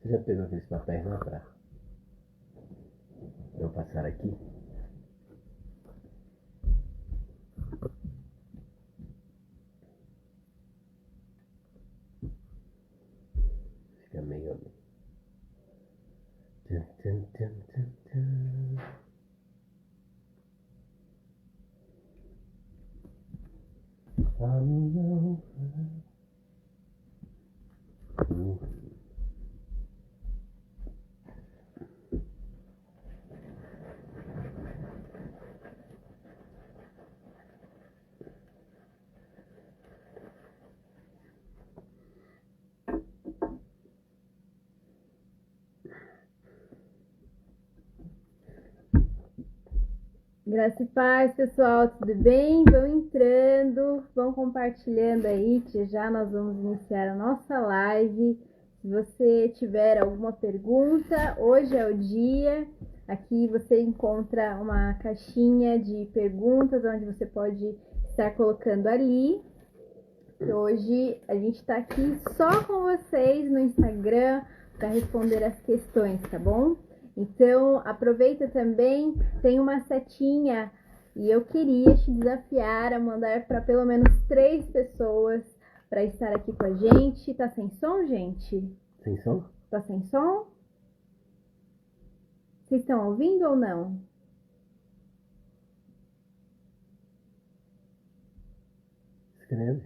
Você já pegou aqueles papéis lá pra eu passar aqui? Fica meio... Tum, tum, tum, tum, tum. Graça e paz, pessoal, tudo bem? Vão entrando, vão compartilhando aí, que já nós vamos iniciar a nossa live. Se você tiver alguma pergunta, hoje é o dia. Aqui você encontra uma caixinha de perguntas, onde você pode estar colocando ali. Hoje a gente está aqui só com vocês no Instagram para responder as questões, tá bom? Então, aproveita também, tem uma setinha e eu queria te desafiar a mandar para pelo menos 3 pessoas para estar aqui com a gente. Tá sem som, gente? Sem som? Tá sem som? Vocês estão ouvindo ou não? Escreve.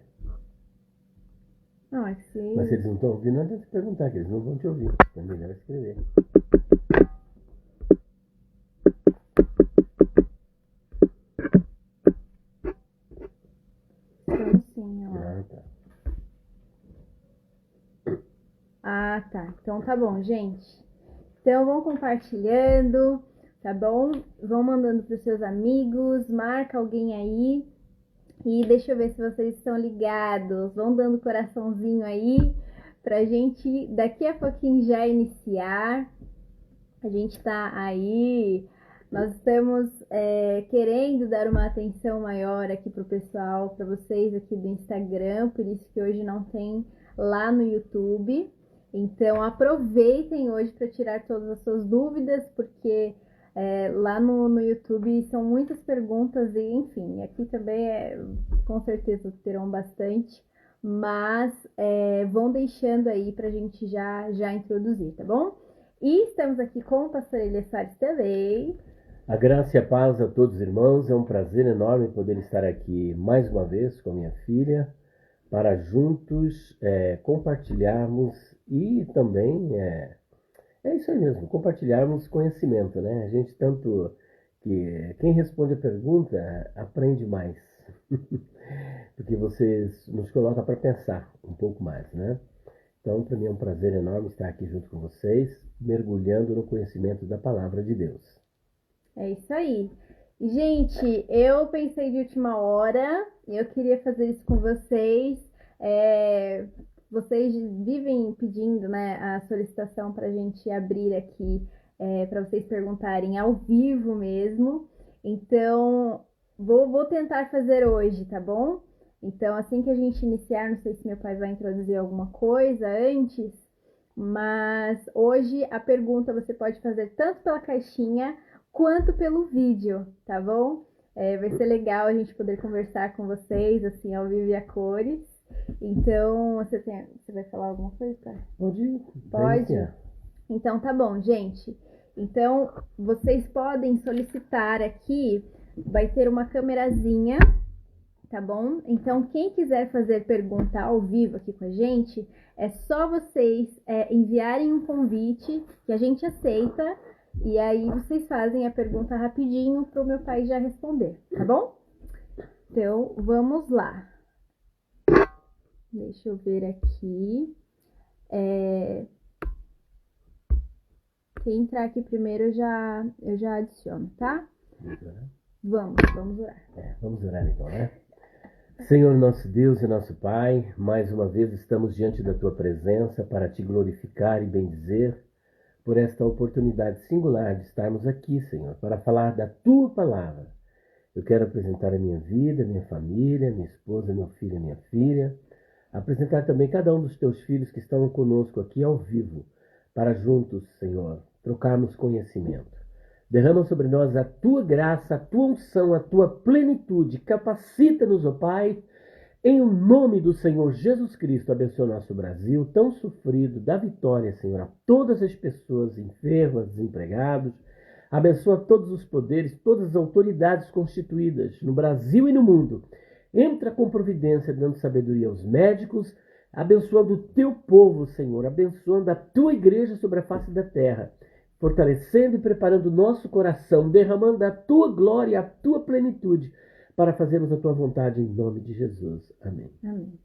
Não, é que se... Mas se eles não estão ouvindo, não adianta perguntar, que eles não vão te ouvir. É melhor escrever. Então, sim, ó. Ah, tá. Ah, tá. Então tá bom, gente. Então vão compartilhando, tá bom? Vão mandando para os seus amigos, marca alguém aí. E deixa eu ver se vocês estão ligados. Vão dando coraçãozinho aí pra gente daqui a pouquinho já iniciar. A gente tá aí, nós estamos querendo dar uma atenção maior aqui pro pessoal, para vocês aqui do Instagram, por isso que hoje não tem lá no YouTube. Então aproveitem hoje para tirar todas as suas dúvidas, porque lá no YouTube são muitas perguntas e enfim, aqui também com certeza terão bastante, mas vão deixando aí pra gente já introduzir, tá bom? E estamos aqui com o pastor Elias Soares também. A graça e a paz a todos os irmãos. É um prazer enorme poder estar aqui mais uma vez com a minha filha, para juntos compartilharmos e também, é isso aí mesmo, compartilharmos conhecimento, né? A gente tanto que quem responde a pergunta aprende mais, porque vocês nos colocam para pensar um pouco mais, né? Então, para mim é um prazer enorme estar aqui junto com vocês, mergulhando no conhecimento da palavra de Deus. É isso aí. Gente, eu pensei de última hora e eu queria fazer isso com vocês. Vocês vivem pedindo, né, a solicitação para a gente abrir aqui, para vocês perguntarem ao vivo mesmo. Então, vou tentar fazer hoje, tá bom? Então, assim que a gente iniciar, não sei se meu pai vai introduzir alguma coisa antes, mas hoje a pergunta você pode fazer tanto pela caixinha quanto pelo vídeo, tá bom? Vai ser legal a gente poder conversar com vocês, assim, ao vivo e a cores. Então, você vai falar alguma coisa, cara? Pode? Então, tá bom, gente. Então, vocês podem solicitar aqui, vai ter uma câmerazinha, tá bom? Então, quem quiser fazer pergunta ao vivo aqui com a gente, é só vocês enviarem um convite que a gente aceita e aí vocês fazem a pergunta rapidinho para o meu pai já responder, tá bom? Então, vamos lá. Deixa eu ver aqui. Quem entrar aqui primeiro eu já adiciono, tá? Vamos orar. Vamos orar então, né? Senhor nosso Deus e nosso Pai, mais uma vez estamos diante da Tua presença para Te glorificar e bendizer por esta oportunidade singular de estarmos aqui, Senhor, para falar da Tua palavra. Eu quero apresentar a minha vida, minha família, minha esposa, meu filho e minha filha, apresentar também cada um dos Teus filhos que estão conosco aqui ao vivo, para juntos, Senhor, trocarmos conhecimento. Derrama sobre nós a tua graça, a tua unção, a tua plenitude. Capacita-nos, ó Pai, em nome do Senhor Jesus Cristo. Abençoa o nosso Brasil tão sofrido. Dá vitória, Senhor, a todas as pessoas enfermas, desempregados. Abençoa todos os poderes, todas as autoridades constituídas no Brasil e no mundo. Entra com providência, dando sabedoria aos médicos, abençoando o teu povo, Senhor, abençoando a tua igreja sobre a face da terra, fortalecendo e preparando o nosso coração, derramando a tua glória, a tua plenitude, para fazermos a tua vontade em nome de Jesus. Amém. Amém.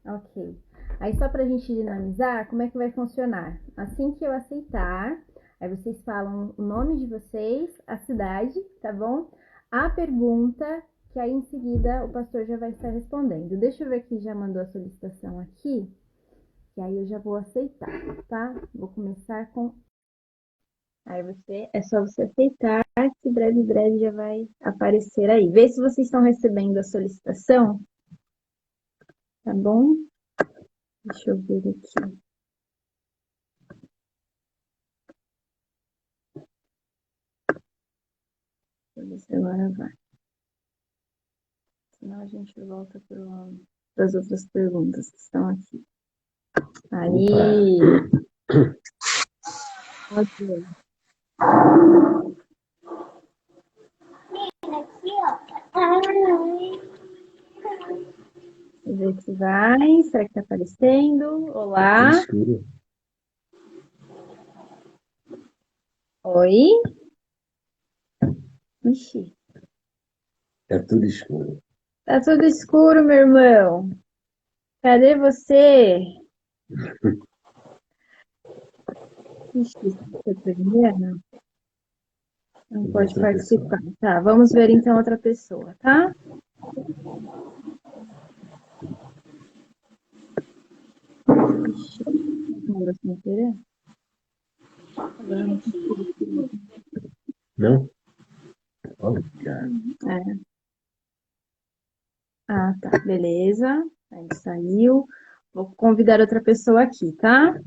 Ok. Aí só para a gente dinamizar, como é que vai funcionar? Assim que eu aceitar, aí vocês falam o nome de vocês, a cidade, tá bom? A pergunta, que aí em seguida o pastor já vai estar respondendo. Deixa eu ver quem já mandou a solicitação aqui, que aí eu já vou aceitar, tá? Vou começar com... Aí é só você aceitar, que breve já vai aparecer aí. Vê se vocês estão recebendo a solicitação, tá bom? Deixa eu ver aqui. Deixa eu ver se agora vai. Senão a gente volta para as outras perguntas que estão aqui. Aí. Ok. Vamos ver se vai. Será que está aparecendo? Olá. Oi? Ixi. É tudo escuro. Tá tudo escuro, meu irmão. Cadê você? Ixi, você tá não pode participar. Tá, vamos ver então outra pessoa, tá? Ixi, não querer? Não? Olha. É. Ah, tá, beleza. Aí saiu. Vou convidar outra pessoa aqui, tá?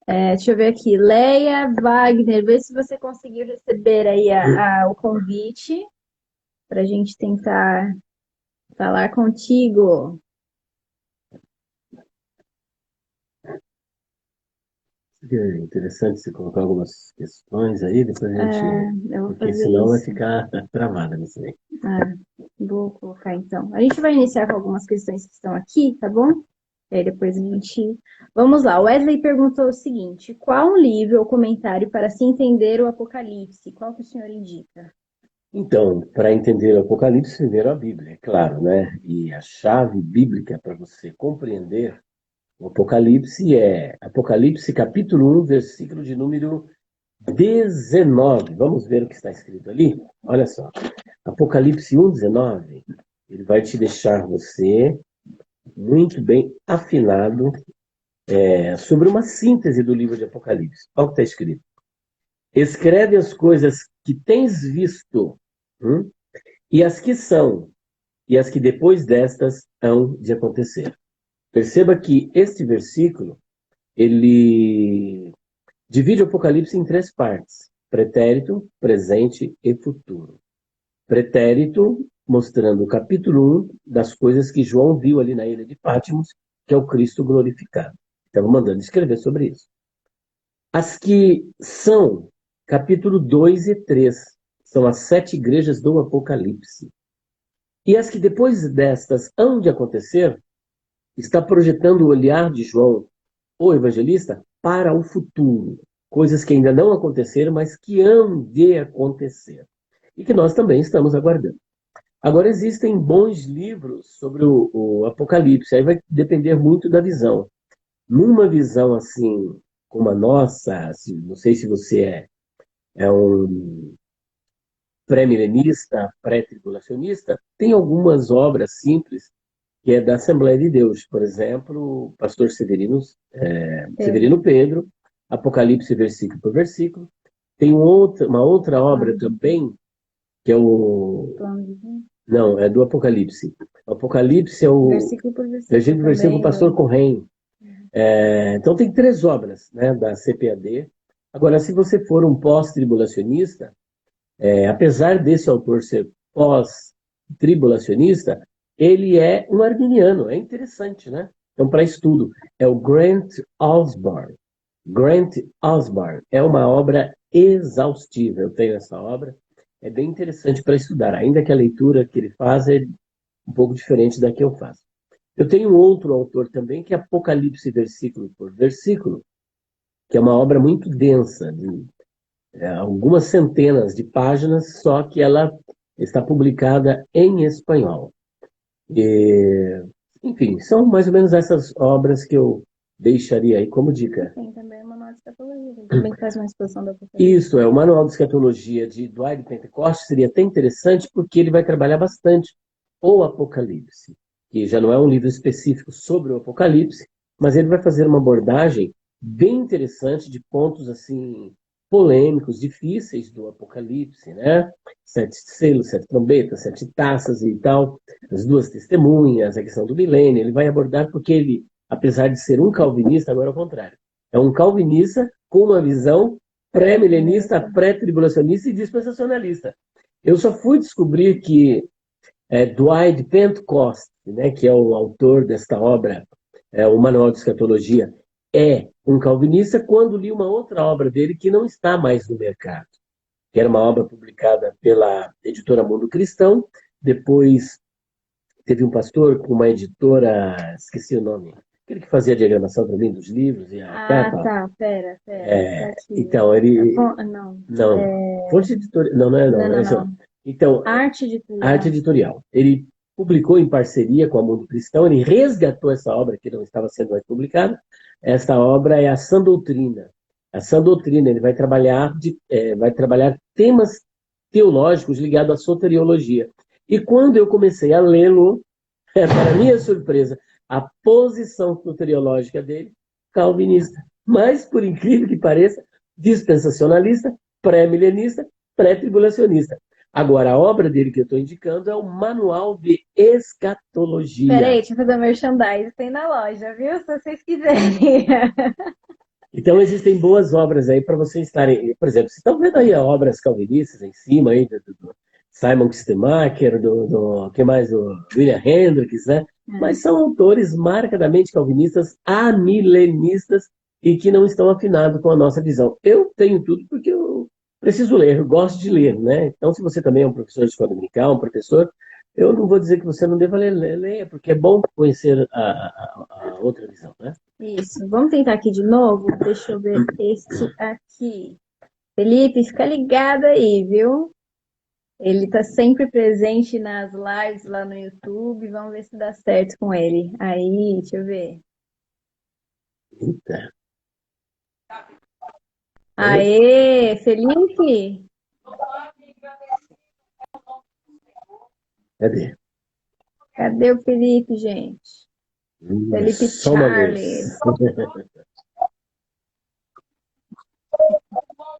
Deixa eu ver aqui. Leia Wagner, vê se você conseguiu receber aí o convite para a gente tentar falar contigo. É interessante você colocar algumas questões aí, depois a gente... eu vou porque fazer senão vai isso. ficar travada nisso aí. Vou colocar então. A gente vai iniciar com algumas questões que estão aqui, tá bom? E aí depois a gente... Vamos lá, o Wesley perguntou o seguinte: qual um livro ou comentário para se entender o Apocalipse? Qual que o senhor indica? Então, para entender o Apocalipse, primeiro a Bíblia, é claro, né? E a chave bíblica para você compreender o Apocalipse é Apocalipse capítulo 1, versículo de número 19. Vamos ver o que está escrito ali? Olha só. Apocalipse 1, 19. Ele vai te deixar você muito bem afinado sobre uma síntese do livro de Apocalipse. Olha o que está escrito. Escreve as coisas que tens visto, e as que são, e as que depois destas hão de acontecer. Perceba que este versículo, ele divide o Apocalipse em três partes: pretérito, presente e futuro. Pretérito, mostrando o capítulo 1 das coisas que João viu ali na ilha de Patmos, que é o Cristo glorificado. Estava mandando escrever sobre isso. As que são, capítulo 2 e 3, são as 7 igrejas do Apocalipse. E as que depois destas hão de acontecer, está projetando o olhar de João, o evangelista, para o futuro. Coisas que ainda não aconteceram, mas que hão de acontecer. E que nós também estamos aguardando. Agora, existem bons livros sobre o Apocalipse. Aí vai depender muito da visão. Numa visão assim, como a nossa, não sei se você é um pré-milenista, pré-tribulacionista, tem algumas obras simples que é da Assembleia de Deus. Por exemplo, o pastor Severino Pedro, Apocalipse versículo por versículo. Tem uma outra obra também, que é o... Não, é do Apocalipse. O Apocalipse é o... Versículo por versículo, pastor Correia. Então tem 3 obras, né, da CPAD. Agora, se você for um pós-tribulacionista, apesar desse autor ser pós-tribulacionista, ele é um arminiano, é interessante, né? Então, para estudo, é o Grant Osborne. Grant Osborne é uma obra exaustiva, eu tenho essa obra, é bem interessante para estudar, ainda que a leitura que ele faz é um pouco diferente da que eu faço. Eu tenho um outro autor também, que é Apocalipse versículo por versículo, que é uma obra muito densa, de algumas centenas de páginas, só que ela está publicada em espanhol. E, enfim, são mais ou menos essas obras que eu deixaria aí como dica. Tem também o Manual de Escatologia, ele também faz uma exposição da Apocalipse. Isso, o Manual de Escatologia de Dwight Pentecost seria até interessante porque ele vai trabalhar bastante o Apocalipse, que já não é um livro específico sobre o Apocalipse, mas ele vai fazer uma abordagem bem interessante de pontos assim polêmicos, difíceis do Apocalipse, né? 7 selos, 7 trombetas, 7 taças e tal, as 2 testemunhas, a questão do milênio. Ele vai abordar porque ele, apesar de ser um calvinista, agora ao contrário, é um calvinista com uma visão pré-milenista, pré-tribulacionista e dispensacionalista. Eu só fui descobrir que Dwight Pentecost, né, que é o autor desta obra, o Manual de Escatologia, é um calvinista quando li uma outra obra dele que não está mais no mercado, que era uma obra publicada pela editora Mundo Cristão, depois teve um pastor com uma editora, esqueci o nome, aquele que fazia a diagramação também dos livros e a capa. Tá, pera. Então, ele... Não. Fonte editorial... Não é não. Não. Então, Arte editorial. Arte editorial. Ele publicou em parceria com a Mundo Cristão, ele resgatou essa obra que não estava sendo mais publicada. Essa obra é a Sã Doutrina. A Sã Doutrina, ele vai trabalhar temas teológicos ligados à soteriologia. E quando eu comecei a lê-lo, para minha surpresa, a posição soteriológica dele, calvinista. Mas, por incrível que pareça, dispensacionalista, pré-milenista, pré-tribulacionista. Agora, a obra dele que eu estou indicando é o Manual de Escatologia. Peraí, deixa eu fazer merchandising. Tem na loja, viu? Se vocês quiserem. Então, existem boas obras aí para vocês estarem... Por exemplo, vocês estão vendo aí obras calvinistas em cima aí do Simon Kistemacher, que mais? Do William Hendricks, né? Mas são autores marcadamente calvinistas, amilenistas e que não estão afinados com a nossa visão. Eu tenho tudo porque eu preciso ler, eu gosto de ler, né? Então, se você também é um professor de escola dominical, um professor, eu não vou dizer que você não deva ler, leia, porque é bom conhecer a outra visão, né? Isso. Vamos tentar aqui de novo? Deixa eu ver este aqui. Felipe, fica ligado aí, viu? Ele tá sempre presente nas lives lá no YouTube. Vamos ver se dá certo com ele. Aí, deixa eu ver. Eita. Aê, Felipe! Cadê? Cadê o Felipe, gente? Felipe Só uma Charles. vez.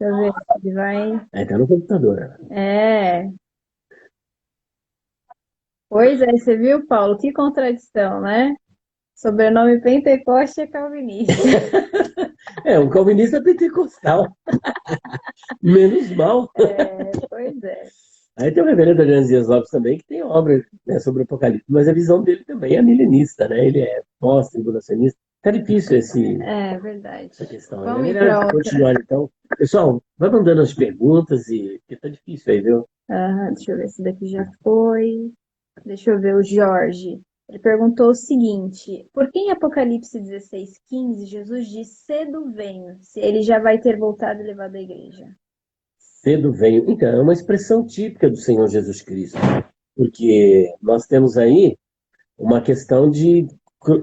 Deixa eu ver se ele vai. Tá no computador. Pois é, você viu, Paulo? Que contradição, né? Sobrenome Pentecoste é calvinista. Um calvinista pentecostal. Menos mal. Pois é. Aí tem o reverendo Adriano Dias Lopes também, que tem obra, né, sobre o Apocalipse, mas a visão dele também é milenista, né? Ele é pós-tribulacionista. Tá difícil Verdade. essa questão. Vamos É ir melhor pra outra. continuar, então. Pessoal, vai mandando as perguntas, porque tá difícil aí, viu? Deixa eu ver se daqui já foi. Deixa eu ver o Jorge. Ele perguntou o seguinte: por que em Apocalipse 16:15 Jesus diz cedo venho, se ele já vai ter voltado e levado a igreja? Cedo venho. Então, é uma expressão típica do Senhor Jesus Cristo, porque nós temos aí uma questão de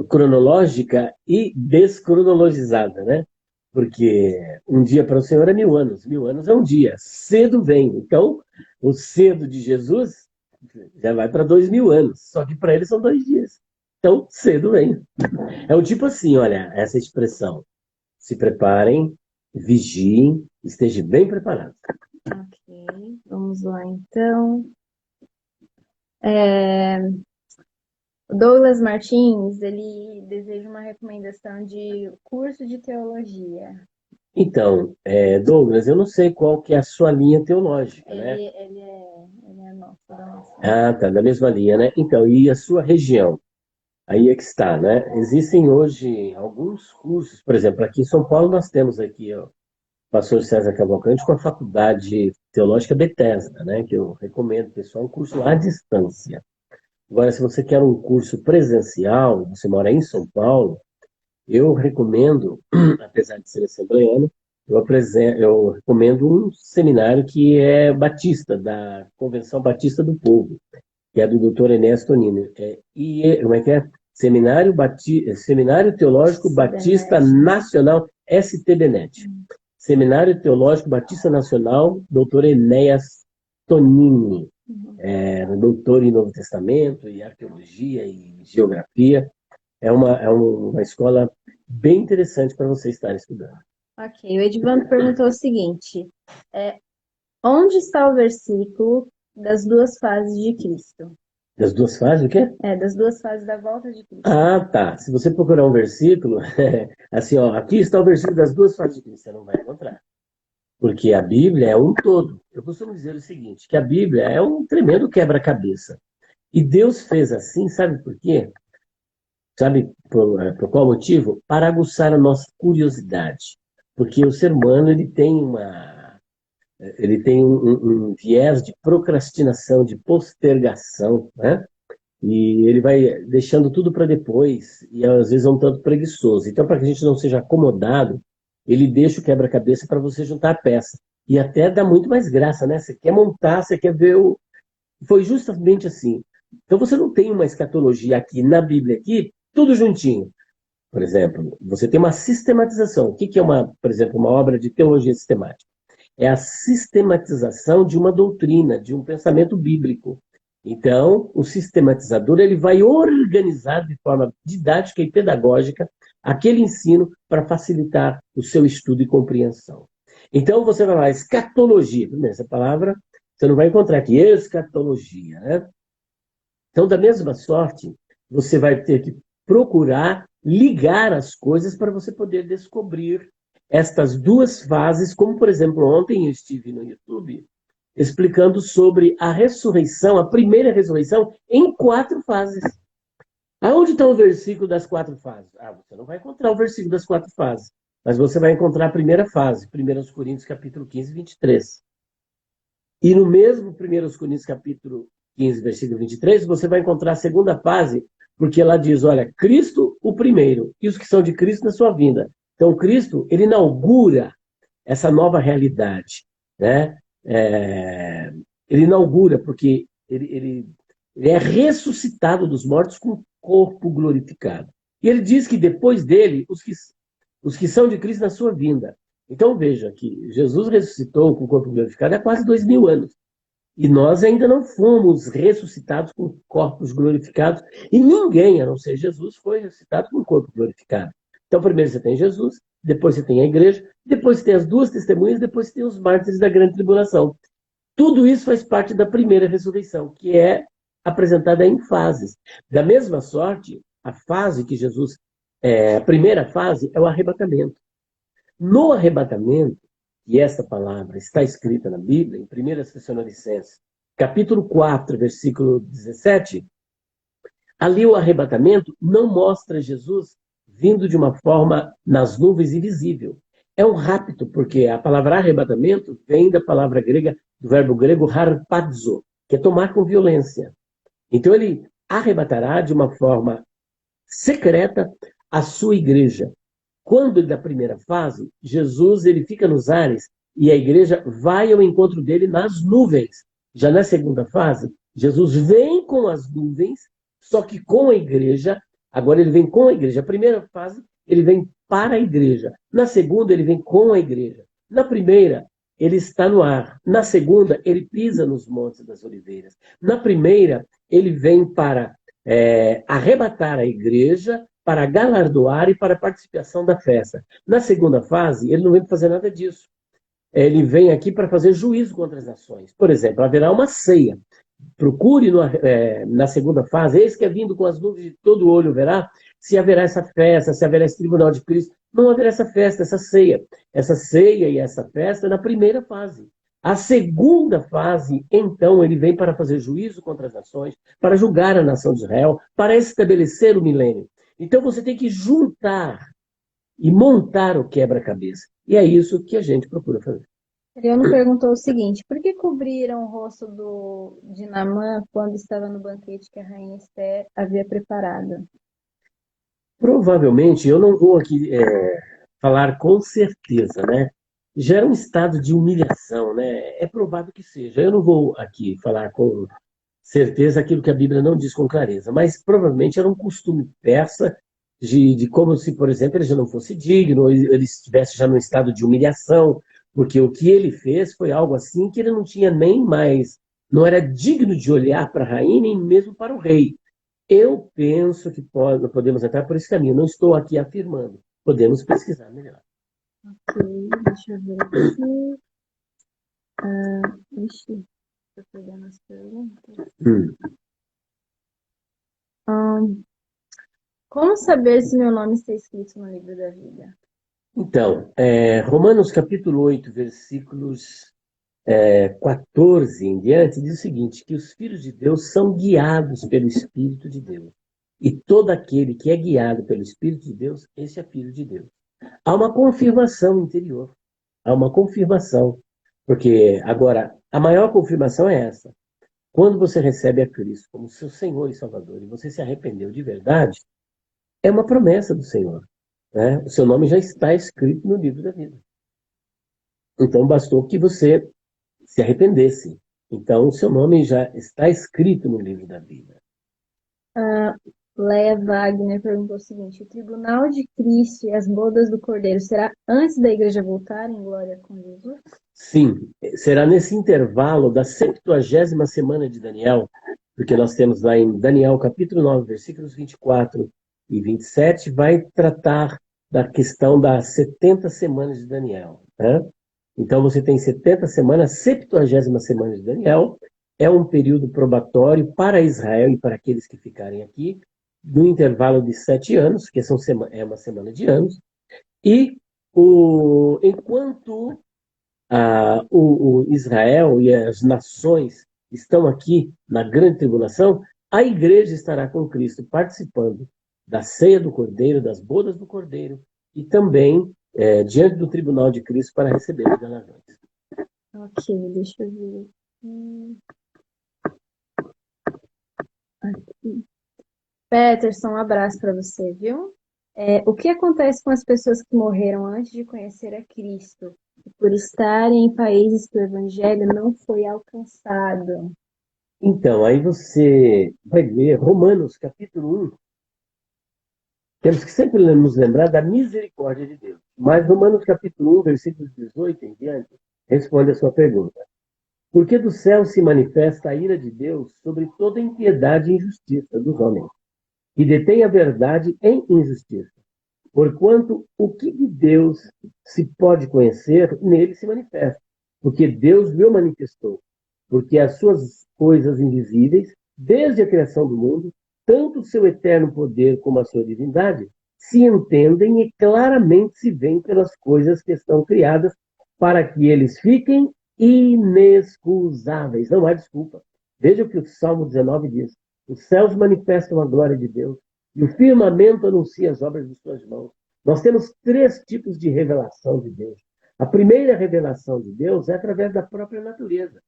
cronológica e descronologizada, né? Porque um dia para o Senhor é 1000 anos, 1000 anos é um dia, cedo vem. Então, o cedo de Jesus já vai para 2000 anos, só que para ele são 2 dias. Então, cedo vem. É o tipo assim, olha, essa expressão. Se preparem, vigiem, estejam bem preparados. Ok, vamos lá então. O Douglas Martins, ele deseja uma recomendação de curso de teologia. Então, Douglas, eu não sei qual que é a sua linha teológica, né? Ele é nosso, da nossa. Ah, tá, da mesma linha, né? Então, e a sua região? Aí é que está, né? Existem hoje alguns cursos, por exemplo, aqui em São Paulo nós temos aqui, ó, o pastor César Cavalcante com a Faculdade Teológica Bethesda, né? Que eu recomendo, pessoal, um curso à distância. Agora, se você quer um curso presencial, você mora em São Paulo, eu recomendo, apesar de ser assembleano, eu recomendo um seminário que é batista, da Convenção Batista do Povo, que é do Dr. Enéas Tonini. Como é que é? Seminário Teológico Batista Nacional, STBNet. Seminário Teológico Batista Nacional, Dr. Enéas Tonini. Doutor em Novo Testamento, e Arqueologia, e Geografia. É uma escola bem interessante para você estar estudando. Ok, o Edvando perguntou o seguinte: onde está o versículo das duas fases de Cristo? Das duas fases, o quê? Das duas fases da volta de Cristo. Ah, tá. Se você procurar um versículo, assim, ó, aqui está o versículo das duas fases de Cristo, você não vai encontrar. Porque a Bíblia é um todo. Eu costumo dizer o seguinte, que a Bíblia é um tremendo quebra-cabeça. E Deus fez assim, sabe por quê? Sabe por qual motivo? Para aguçar a nossa curiosidade. Porque o ser humano, ele tem um viés de procrastinação, de postergação, né? E ele vai deixando tudo para depois, e às vezes é um tanto preguiçoso. Então, para que a gente não seja acomodado, ele deixa o quebra-cabeça para você juntar a peça. E até dá muito mais graça, né? Você quer montar, você quer ver o. Foi justamente assim. Então, você não tem uma escatologia aqui na Bíblia, aqui, tudo juntinho. Por exemplo, você tem uma sistematização. O que é, por exemplo, uma obra de teologia sistemática? É a sistematização de uma doutrina, de um pensamento bíblico. Então, o sistematizador ele vai organizar de forma didática e pedagógica aquele ensino para facilitar o seu estudo e compreensão. Então, você vai lá, escatologia. Primeiro, essa palavra você não vai encontrar aqui, escatologia, né? Então, da mesma sorte, você vai ter que procurar ligar as coisas para você poder descobrir estas duas fases, como, por exemplo, ontem eu estive no YouTube explicando sobre a ressurreição, a primeira ressurreição, em 4 fases. Aonde está o versículo das 4 fases? Você não vai encontrar o versículo das 4 fases, mas você vai encontrar a primeira fase, 1 Coríntios capítulo 15, 23. E no mesmo 1 Coríntios capítulo 15, versículo 23, você vai encontrar a segunda fase, porque ela diz, olha, Cristo o primeiro, e os que são de Cristo na sua vinda. Então, Cristo, ele inaugura essa nova realidade, né? Ele inaugura, porque ele é ressuscitado dos mortos com corpo glorificado. E ele diz que depois dele, os que são de Cristo na sua vinda. Então veja que Jesus ressuscitou com o corpo glorificado há quase 2000 anos. E nós ainda não fomos ressuscitados com corpos glorificados. E ninguém, a não ser Jesus, foi ressuscitado com o corpo glorificado. Então primeiro você tem Jesus, depois você tem a igreja, depois você tem as duas testemunhas, depois você tem os mártires da grande tribulação. Tudo isso faz parte da primeira ressurreição, que é apresentada em fases. Da mesma sorte, a fase que Jesus... a primeira fase é o arrebatamento. No arrebatamento, e essa palavra está escrita na Bíblia, em 1 Tessalonicenses, capítulo 4, versículo 17, ali o arrebatamento não mostra Jesus vindo de uma forma nas nuvens invisível. É um rapto, porque a palavra arrebatamento vem da palavra grega, do verbo grego harpazo, que é tomar com violência. Então ele arrebatará de uma forma secreta a sua igreja. Quando da primeira fase, Jesus ele fica nos ares e a igreja vai ao encontro dele nas nuvens. Já na segunda fase, Jesus vem com as nuvens, só que com a igreja. Agora ele vem com a igreja. A primeira fase, ele vem para a igreja. Na segunda, ele vem com a igreja. Na primeira, ele está no ar. Na segunda, ele pisa nos montes das oliveiras. Na primeira, ele vem para arrebatar a igreja, para galardoar e para a participação da festa. Na segunda fase, ele não vem para fazer nada disso. Ele vem aqui para fazer juízo contra as nações. Por exemplo, haverá uma ceia. procure na segunda fase, eis que é vindo com as nuvens de todo olho verá, se haverá essa festa, se haverá esse tribunal de Cristo. Não haverá essa festa, essa ceia. Essa ceia e essa festa na primeira fase. A segunda fase, então, ele vem para fazer juízo contra as nações, para julgar a nação de Israel, para estabelecer o milênio. Então você tem que juntar e montar o quebra-cabeça. E é isso que a gente procura fazer. Ariano perguntou o seguinte: por que cobriram o rosto de Naamã quando estava no banquete que a rainha Esther havia preparado? Provavelmente, eu não vou aqui falar com certeza, né? Gera um estado de humilhação, né? É provável que seja. Eu não vou aqui falar com certeza aquilo que a Bíblia não diz com clareza, mas provavelmente era um costume persa de como se, por exemplo, ele já não fosse digno, ele estivesse já num estado de humilhação, porque o que ele fez foi algo assim que ele não tinha nem mais, não era digno de olhar para a rainha, nem mesmo para o rei. Eu penso que podemos entrar por esse caminho. Não estou aqui afirmando. Podemos pesquisar melhor. Ok, deixa eu ver aqui. Estou pegando as perguntas. Como saber se meu nome está escrito no livro da vida? Então, Romanos capítulo 8, versículos 14 em diante, diz o seguinte, que os filhos de Deus são guiados pelo Espírito de Deus. E todo aquele que é guiado pelo Espírito de Deus, esse é filho de Deus. Há uma confirmação interior. Há uma confirmação. Porque, agora, a maior confirmação é essa. Quando você recebe a Cristo como seu Senhor e Salvador, e você se arrependeu de verdade, é uma promessa do Senhor. Né? O seu nome já está escrito no livro da vida. Então, bastou que você se arrependesse. Então, o seu nome já está escrito no livro da vida. Leia Wagner perguntou o seguinte: o tribunal de Cristo e as bodas do Cordeiro será antes da igreja voltar em glória com Jesus? Sim, será nesse intervalo da 70ª semana de Daniel, porque nós temos lá em Daniel capítulo 9, versículos 24 e 27, vai tratar da questão das 70 semanas de Daniel. Né? Então você tem 70 semanas, 70ª semana de Daniel, é um período probatório para Israel e para aqueles que ficarem aqui, no intervalo de 7 anos, que é uma semana de anos, e enquanto o Israel e as nações estão aqui na grande tribulação, a igreja estará com Cristo participando da ceia do Cordeiro, das bodas do Cordeiro, e também diante do tribunal de Cristo para receber os galardões. Ok, deixa eu ver aqui. Peterson, um abraço para você, viu? O que acontece com as pessoas que morreram antes de conhecer a Cristo, por estarem em países que o Evangelho não foi alcançado? Então, aí você vai ver Romanos capítulo 1. Temos que sempre nos lembrar da misericórdia de Deus. Mas Romanos capítulo 1, versículos 18 em diante, responde a sua pergunta. Porque do céu se manifesta a ira de Deus sobre toda impiedade e injustiça dos homens, que detém a verdade em injustiça. Porquanto o que de Deus se pode conhecer, nele se manifesta. Porque Deus o manifestou. Porque as suas coisas invisíveis, desde a criação do mundo, tanto o seu eterno poder como a sua divindade, se entendem e claramente se veem pelas coisas que estão criadas, para que eles fiquem inexcusáveis. Não há desculpa. Veja o que o Salmo 19 diz. Os céus manifestam a glória de Deus, e o firmamento anuncia as obras de suas mãos. Nós temos 3 tipos de revelação de Deus. A primeira revelação de Deus é através da própria natureza.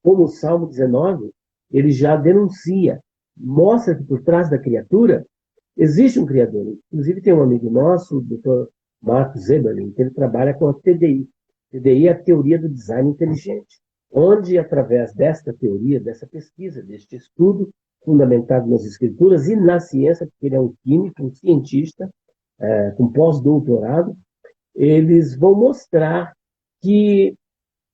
Como o Salmo 19, ele já denuncia, mostra que por trás da criatura existe um Criador. Inclusive tem um amigo nosso, o Dr. Marcos Eberlin, que ele trabalha com a TDI. TDI é a teoria do design inteligente, onde através desta teoria, dessa pesquisa, deste estudo, fundamentado nas escrituras e na ciência, porque ele é um químico, um cientista, com pós-doutorado, eles vão mostrar que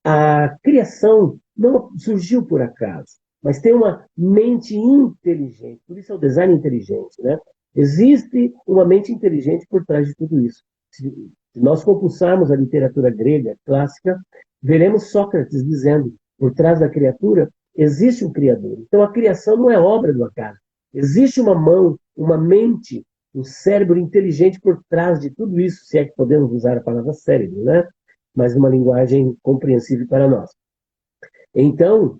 a criação não surgiu por acaso, mas tem uma mente inteligente, por isso é o design inteligente, né? Existe uma mente inteligente por trás de tudo isso. Se nós compulsarmos a literatura grega clássica, veremos Sócrates dizendo, por trás da criatura, existe um Criador. Então a criação não é obra do acaso. Existe uma mão, uma mente, um cérebro inteligente por trás de tudo isso, se é que podemos usar a palavra cérebro, né? Mas numa linguagem compreensível para nós. Então,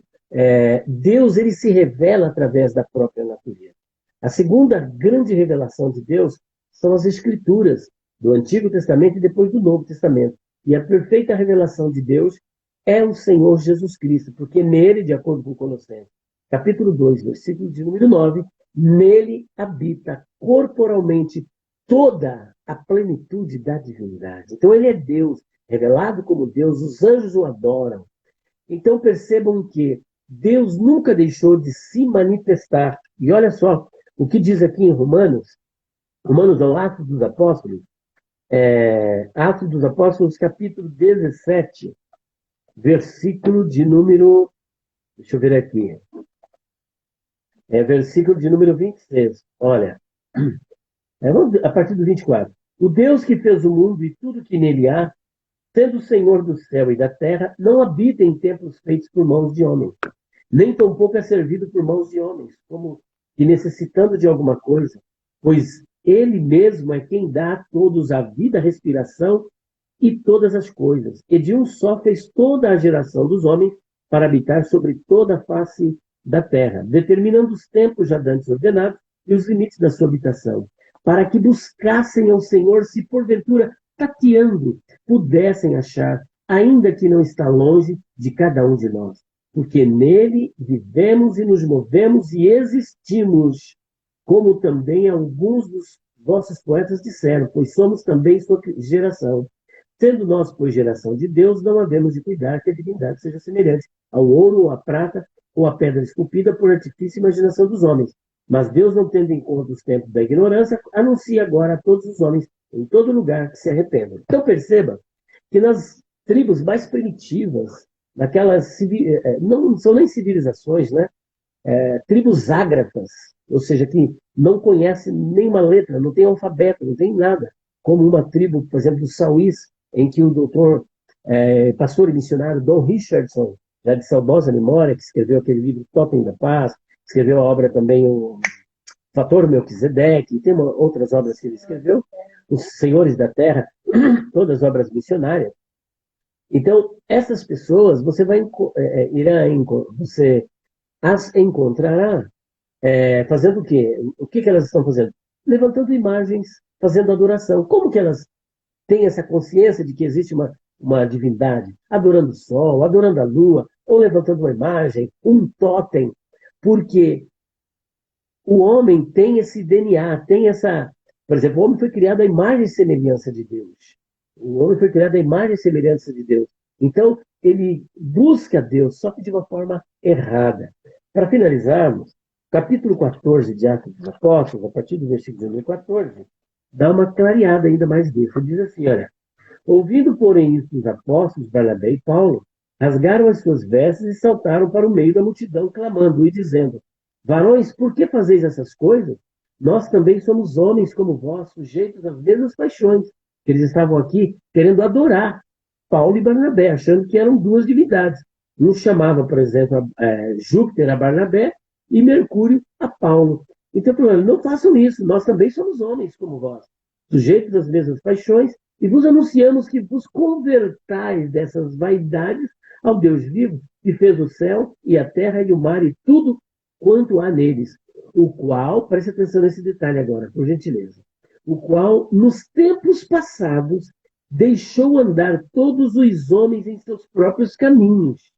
Deus ele se revela através da própria natureza. A segunda grande revelação de Deus são as Escrituras, do Antigo Testamento e depois do Novo Testamento. E a perfeita revelação de Deus é o Senhor Jesus Cristo, porque nele, de acordo com Colossenses, capítulo 2, versículo de número 9, nele habita corporalmente toda a plenitude da divindade. Então ele é Deus, revelado como Deus, os anjos o adoram. Então percebam que Deus nunca deixou de se manifestar. E olha só o que diz aqui em Romanos ao Atos dos Apóstolos, Atos dos Apóstolos, capítulo 17, versículo de número, deixa eu ver aqui, versículo de número 26, olha, a partir do 24. O Deus que fez o mundo e tudo que nele há, sendo o Senhor do céu e da terra, não habita em templos feitos por mãos de homens, nem tampouco é servido por mãos de homens, como que necessitando de alguma coisa, pois ele mesmo é quem dá a todos a vida, a respiração e todas as coisas. E de um só fez toda a geração dos homens para habitar sobre toda a face da terra, determinando os tempos já dantes ordenados e os limites da sua habitação, para que buscassem ao Senhor, se porventura, tateando, pudessem achar, ainda que não está longe de cada um de nós. Porque nele vivemos e nos movemos e existimos, como também alguns dos vossos poetas disseram, pois somos também sua geração. Sendo nós, pois, geração de Deus, não havemos de cuidar que a divindade seja semelhante ao ouro ou à prata ou à pedra esculpida por artifício e imaginação dos homens. Mas Deus, não tendo em conta os tempos da ignorância, anuncia agora a todos os homens, em todo lugar, que se arrependam. Então perceba que nas tribos mais primitivas, naquelas, não são nem civilizações, né? Tribos ágrafas, ou seja, que não conhecem nenhuma letra, não tem alfabeto, não tem nada, como uma tribo, por exemplo, dos Sauís, em que o doutor, pastor e missionário Don Richardson, já de saudosa memória, que escreveu aquele livro Totem da Paz, escreveu a obra também o Fator Melquisedeque, e tem outras obras que ele escreveu, Os Senhores da Terra, todas obras missionárias. Então, essas pessoas, você as encontrará fazendo o quê? O que elas estão fazendo? Levantando imagens, fazendo adoração. Como que elas têm essa consciência de que existe uma divindade? Adorando o sol, adorando a lua, ou levantando uma imagem, um totem, porque o homem tem esse DNA, tem essa... Por exemplo, o homem foi criado à imagem e semelhança de Deus. O homem foi criado à imagem e semelhança de Deus. Então, ele busca Deus, só que de uma forma errada. Para finalizarmos, capítulo 14 de Atos dos Apóstolos, a partir do versículo 14, dá uma clareada ainda mais disso. Diz assim, olha, ouvindo, porém, isso os apóstolos, Barnabé e Paulo, rasgaram as suas vestes e saltaram para o meio da multidão, clamando e dizendo, varões, por que fazeis essas coisas? Nós também somos homens como vós, sujeitos às mesmas paixões. Eles estavam aqui querendo adorar Paulo e Barnabé, achando que eram duas divindades. Um chamava, por exemplo, Júpiter a Barnabé e Mercúrio a Paulo. Então, não façam isso, nós também somos homens como vós, sujeitos às mesmas paixões, e vos anunciamos que vos convertais dessas vaidades ao Deus vivo, que fez o céu e a terra e o mar e tudo quanto há neles, o qual, preste atenção nesse detalhe agora, por gentileza, o qual, nos tempos passados, deixou andar todos os homens em seus próprios caminhos.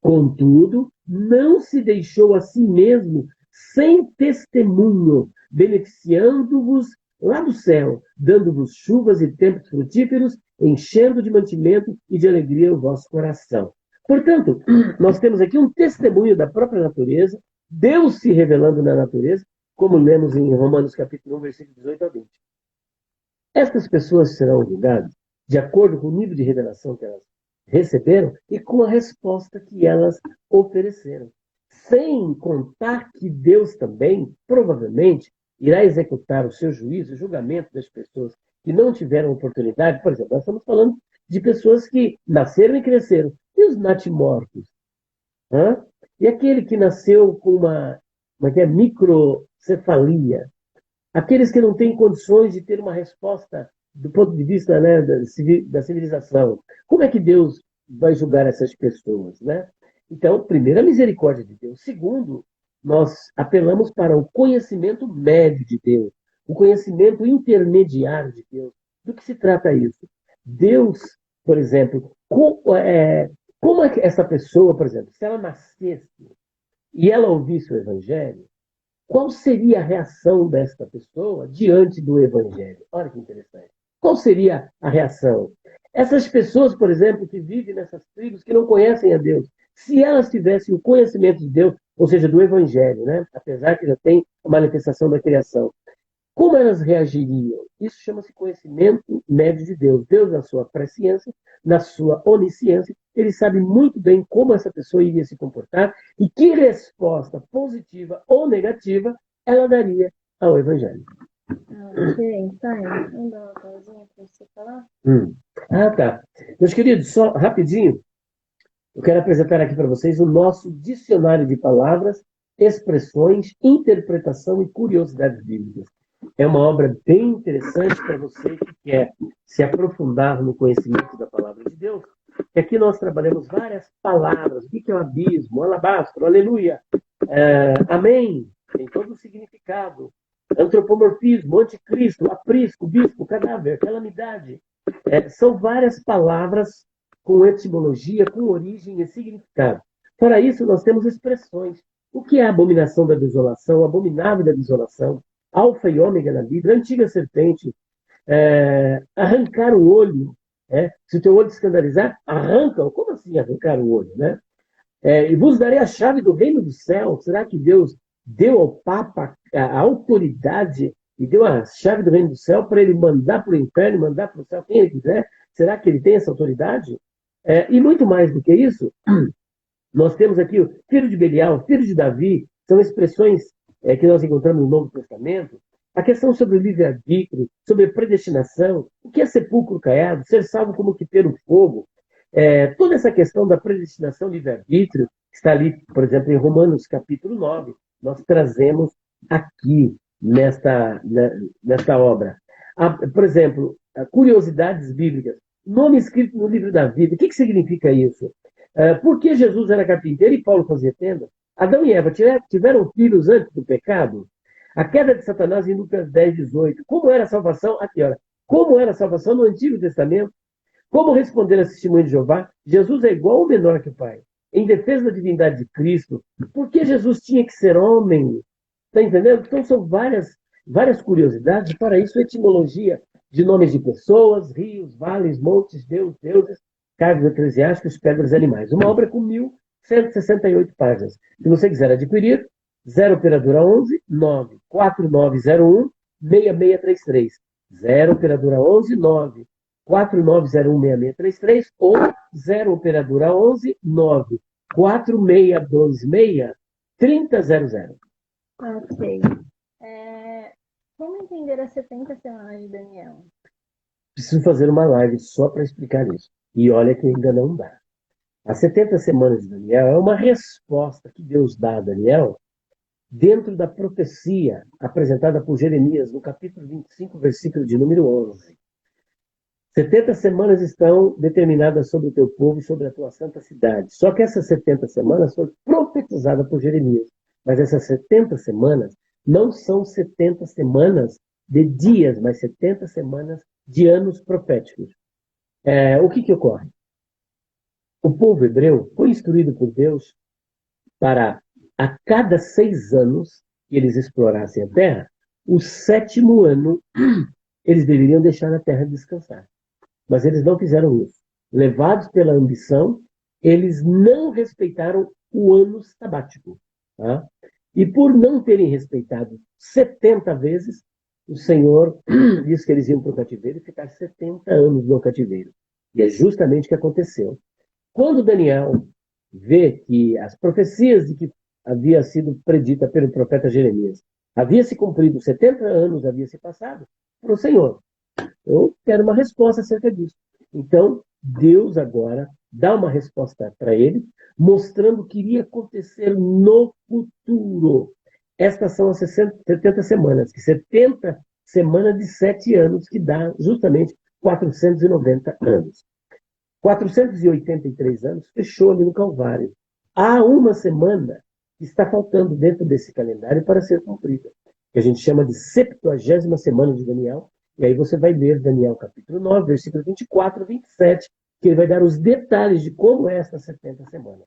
Contudo, não se deixou a si mesmo sem testemunho, beneficiando-vos lá do céu, dando-vos chuvas e tempos frutíferos, enchendo de mantimento e de alegria o vosso coração. Portanto, nós temos aqui um testemunho da própria natureza, Deus se revelando na natureza, como lemos em Romanos capítulo 1, versículo 18 a 20. Estas pessoas serão julgadas de acordo com o nível de revelação que elas receberam e com a resposta que elas ofereceram. Sem contar que Deus também, provavelmente, irá executar o seu juízo, o julgamento das pessoas que não tiveram oportunidade. Por exemplo, nós estamos falando de pessoas que nasceram e cresceram. E os natimortos? E aquele que nasceu com uma que é microcefalia, aqueles que não têm condições de ter uma resposta do ponto de vista, né, da civilização, como é que Deus vai julgar essas pessoas, né? Então, primeiro, a misericórdia de Deus. Segundo, nós apelamos para o conhecimento médio de Deus, o conhecimento intermediário de Deus. Do que se trata isso? Deus, por exemplo, como é que essa pessoa, por exemplo, se ela nascesse e ela ouvisse o Evangelho, qual seria a reação desta pessoa diante do Evangelho? Olha que interessante. Qual seria a reação? Essas pessoas, por exemplo, que vivem nessas tribos, que não conhecem a Deus, se elas tivessem o conhecimento de Deus, ou seja, do Evangelho, né? Apesar que já tem a manifestação da criação, como elas reagiriam? Isso chama-se conhecimento médio de Deus. Deus, na sua presciência, na sua onisciência, ele sabe muito bem como essa pessoa iria se comportar e que resposta positiva ou negativa ela daria ao Evangelho. Ok, tá aí. Vamos dar uma pausinha para você falar? Ah, tá. Meus queridos, só rapidinho, eu quero apresentar aqui para vocês o nosso dicionário de palavras, expressões, interpretação e curiosidades bíblicas. É uma obra bem interessante para você que quer se aprofundar no conhecimento da palavra de Deus. E aqui nós trabalhamos várias palavras. O que é o abismo, alabastro, aleluia, amém, tem todo o significado. Antropomorfismo, anticristo, aprisco, bispo, cadáver, calamidade. São várias palavras com etimologia, com origem e significado. Para isso, nós temos expressões. O que é a abominação da desolação, abominável da desolação, alfa e ômega na Bíblia, antiga serpente, arrancar o olho, se o teu olho te escandalizar, arranca-o. Como assim arrancar o olho, né? E vos darei a chave do reino do céu. Será que Deus deu ao Papa a autoridade e deu a chave do reino do céu para ele mandar para o inferno, mandar para o céu quem ele quiser? Será que ele tem essa autoridade? E muito mais do que isso, nós temos aqui o filho de Belial, filho de Davi, são expressões que nós encontramos no Novo Testamento. A questão sobre o livre-arbítrio, sobre a predestinação, o que é sepulcro caiado, ser salvo como que pelo fogo. Toda essa questão da predestinação livre-arbítrio está ali, por exemplo, em Romanos capítulo 9, nós trazemos aqui nesta obra. Por exemplo, curiosidades bíblicas. Nome escrito no livro da vida. O que significa isso? Por que Jesus era carpinteiro e Paulo fazia tenda? Adão e Eva tiveram filhos antes do pecado? A queda de Satanás em Lucas 10, 18. Como era a salvação? Aqui, olha. Como era a salvação no Antigo Testamento? Como responder a testemunho de Jeová? Jesus é igual ou menor que o Pai? Em defesa da divindade de Cristo, por que Jesus tinha que ser homem? Está entendendo? Então são várias curiosidades. Para isso, etimologia de nomes de pessoas, rios, vales, montes, deuses, cargos eclesiásticos, pedras e animais. Uma obra com 1.168 páginas. Se você quiser adquirir, 0 operadora 11 9 4901 6633. 0 operadora 11 9 4901-6633 ou 0 operadora 11 9 4626 3000. Ok. Como entender as 70 semanas de Daniel? Preciso fazer uma live só para explicar isso. E olha que ainda não dá. As 70 semanas de Daniel é uma resposta que Deus dá a Daniel dentro da profecia apresentada por Jeremias no capítulo 25, versículo de número 11. 70 semanas estão determinadas sobre o teu povo e sobre a tua santa cidade. Só que essas 70 semanas foram profetizadas por Jeremias. Mas essas 70 semanas não são 70 semanas de dias, mas 70 semanas de anos proféticos. O que ocorre? O povo hebreu foi instruído por Deus para, a cada 6 anos que eles explorassem a terra, o 7º ano, eles deveriam deixar a terra descansar. Mas eles não fizeram isso. Levados pela ambição, eles não respeitaram o ano sabático. Tá? E por não terem respeitado 70 vezes, o Senhor disse que eles iam para o cativeiro e ficar 70 anos no cativeiro. E é justamente o que aconteceu. Quando Daniel vê que as profecias de que havia sido predita pelo profeta Jeremias havia se cumprido, 70 anos havia se passado, falou: Senhor, eu quero uma resposta acerca disso. Então, Deus agora dá uma resposta para ele, mostrando o que iria acontecer no futuro. Estas são as 70 semanas, que 70 semanas de 7 anos, que dá justamente 490 anos. 483 anos fechou ali no Calvário. Há uma semana que está faltando dentro desse calendário para ser cumprida, que a gente chama de 70ª semana de Daniel, e aí você vai ler Daniel capítulo 9, versículo 24 a 27, que ele vai dar os detalhes de como é esta 70 semana.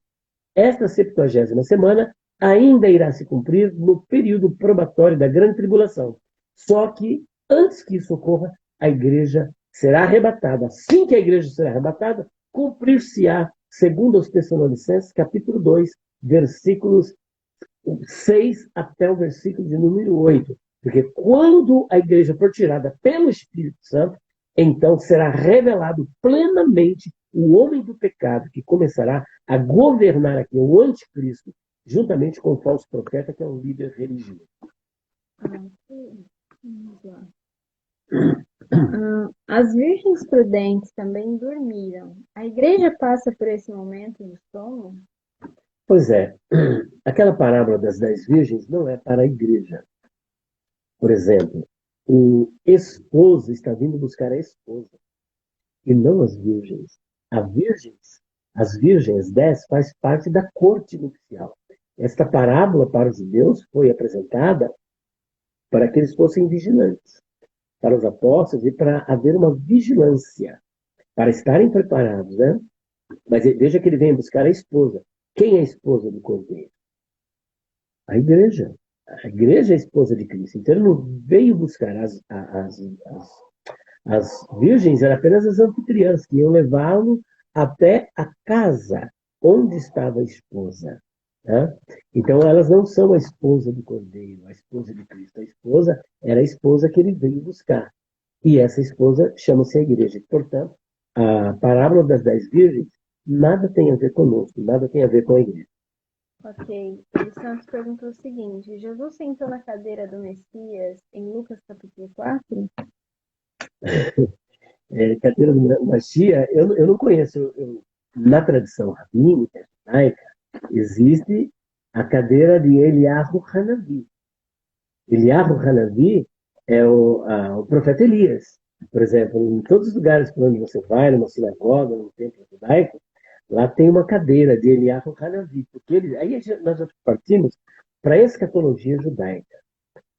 Esta 70ª semana ainda irá se cumprir no período probatório da grande tribulação. Só que, antes que isso ocorra, a igreja será arrebatada. Assim que a igreja será arrebatada, cumprir-se-á, segundo os Tessalonicenses, capítulo 2, versículos 6 até o versículo de número 8. Porque quando a igreja for tirada pelo Espírito Santo, então será revelado plenamente o homem do pecado, que começará a governar aqui, o anticristo, juntamente com o falso profeta, que é um líder religioso. Vamos lá. As virgens prudentes também dormiram. A igreja passa por esse momento de sono? Pois é, aquela parábola das 10 virgens não é para a igreja. Por exemplo, o esposo está vindo buscar a esposa, e não as virgens. As virgens 10 faz parte da corte nupcial. Esta parábola para os judeus foi apresentada para que eles fossem vigilantes, para os apóstolos e para haver uma vigilância, para estarem preparados, né? Mas veja que ele vem buscar a esposa. Quem é a esposa do Cordeiro? A igreja. A igreja é a esposa de Cristo. Então ele não veio buscar as virgens, eram apenas as anfitriãs, que iam levá-lo até a casa onde estava a esposa. Né? Então elas não são a esposa do Cordeiro, a esposa de Cristo. A esposa era a esposa que ele veio buscar. E essa esposa chama-se a igreja. Portanto, a parábola das 10 virgens nada tem a ver conosco, nada tem a ver com a igreja. Ok. O Santos perguntou o seguinte: Jesus sentou na cadeira do Messias em Lucas capítulo 4? Cadeira do Mashiach, eu não conheço. Na tradição rabínica, judaica, existe a cadeira de Eliyahu Hanavi. Eliyahu Hanavi é o profeta Elias. Por exemplo, em todos os lugares por onde você vai, numa sinagoga, num templo judaico, lá tem uma cadeira de Eliyahu Hanavi. Porque aí nós já partimos para a escatologia judaica.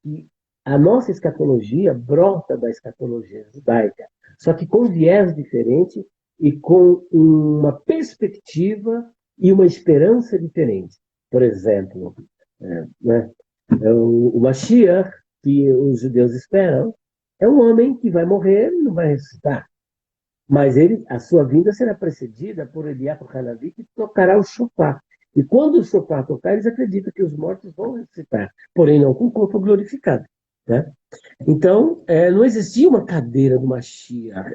E a nossa escatologia brota da escatologia judaica, só que com viés diferente e com uma perspectiva e uma esperança diferente. Por exemplo, né, o Mashiach, que os judeus esperam, é um homem que vai morrer e não vai ressuscitar. Mas a sua vinda será precedida por Eliyahu Hanavi, que tocará o shofar. E quando o shofar tocar, eles acreditam que os mortos vão ressuscitar, porém não com o corpo glorificado. Né? Então, não existia uma cadeira do Mashiach,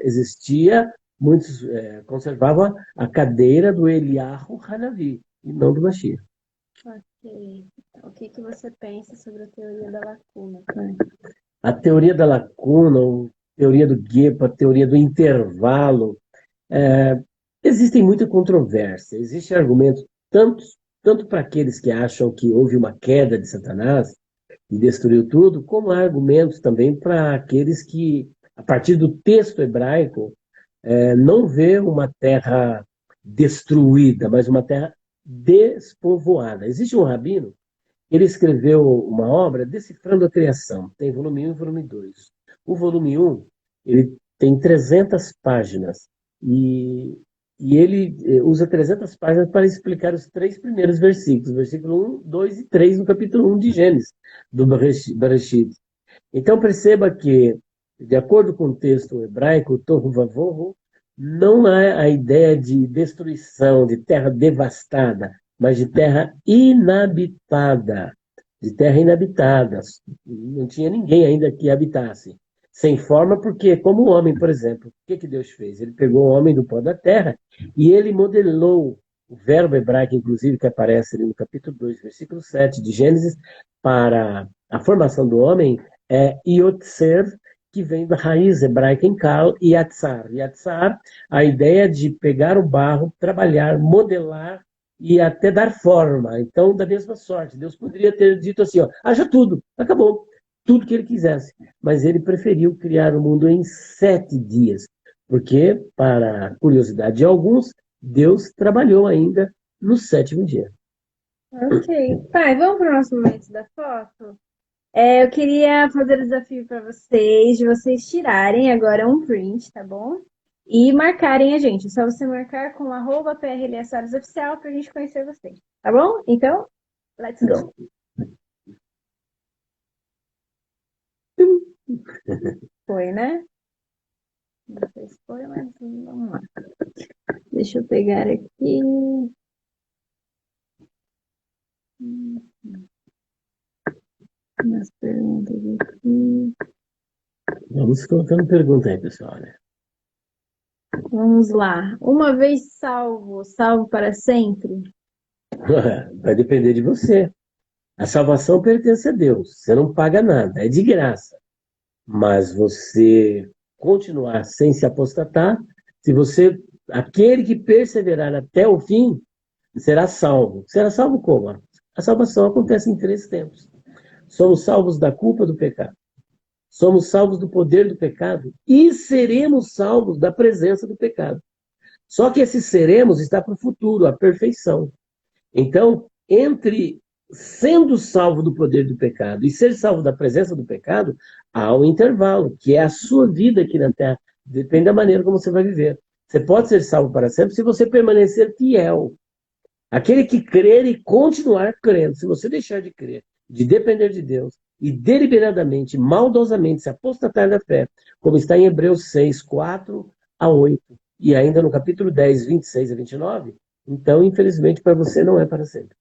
muitos conservavam a cadeira do Eliyahu Hanavi, e não do Mashiach. Ok. O que você pensa sobre a teoria da lacuna, cara? A teoria da lacuna, a teoria do Gepa, a teoria do intervalo, existem muita controvérsia, existem argumentos tanto para aqueles que acham que houve uma queda de Satanás e destruiu tudo, como há argumentos também para aqueles que, a partir do texto hebraico, não vê uma terra destruída, mas uma terra despovoada. Existe um rabino, ele escreveu uma obra decifrando a criação, tem volume 1 e volume 2. O volume 1, ele tem 300 páginas, e ele usa 300 páginas para explicar os 3 primeiros versículos, versículo 1, 2 e 3 do capítulo 1 de Gênesis, do Bereshit. Então perceba que, de acordo com o texto hebraico, Tohu Vavohu, não é a ideia de destruição, de terra devastada, mas de terra inabitada. De terra inabitada. Não tinha ninguém ainda que habitasse. Sem forma, porque, como o homem, por exemplo, o que Deus fez? Ele pegou o homem do pó da terra e ele modelou o verbo hebraico, inclusive, que aparece ali no capítulo 2, versículo 7 de Gênesis, para a formação do homem, é Yotzer, que vem da raiz hebraica em Kal, Yatzar. Yatzar, a ideia de pegar o barro, trabalhar, modelar e até dar forma. Então, da mesma sorte, Deus poderia ter dito assim, ó, haja tudo, acabou, tudo que ele quisesse. Mas ele preferiu criar o mundo em 7 dias, porque, para a curiosidade de alguns, Deus trabalhou ainda no 7º dia. Ok. Pai, vamos para o nosso momento da foto? Eu queria fazer o desafio para vocês, de vocês tirarem agora um print, tá bom? E marcarem a gente. É só você marcar com @PRL Soares Oficial para a gente conhecer vocês. Tá bom? Então, let's go. Foi, né? Não sei se foi, mas vamos lá. Deixa eu pegar aqui. Umas perguntas aqui. Vamos colocando pergunta aí, pessoal, né? Vamos lá. Uma vez salvo, salvo para sempre? Vai depender de você. A salvação pertence a Deus. Você não paga nada, é de graça. Mas você continuar sem se apostatar, se você, aquele que perseverar até o fim, será salvo. Será salvo como? A salvação acontece em 3 tempos. Somos salvos da culpa do pecado. Somos salvos do poder do pecado e seremos salvos da presença do pecado. Só que esse seremos está para o futuro, a perfeição. Então, entre sendo salvo do poder do pecado e ser salvo da presença do pecado, há um intervalo, que é a sua vida aqui na Terra. Depende da maneira como você vai viver. Você pode ser salvo para sempre se você permanecer fiel. Aquele que crer e continuar crendo, se você deixar de crer, de depender de Deus, e deliberadamente, maldosamente se apostatar da fé, como está em Hebreus 6, 4-8, e ainda no capítulo 10, 26-29, então, infelizmente, para você não é para sempre.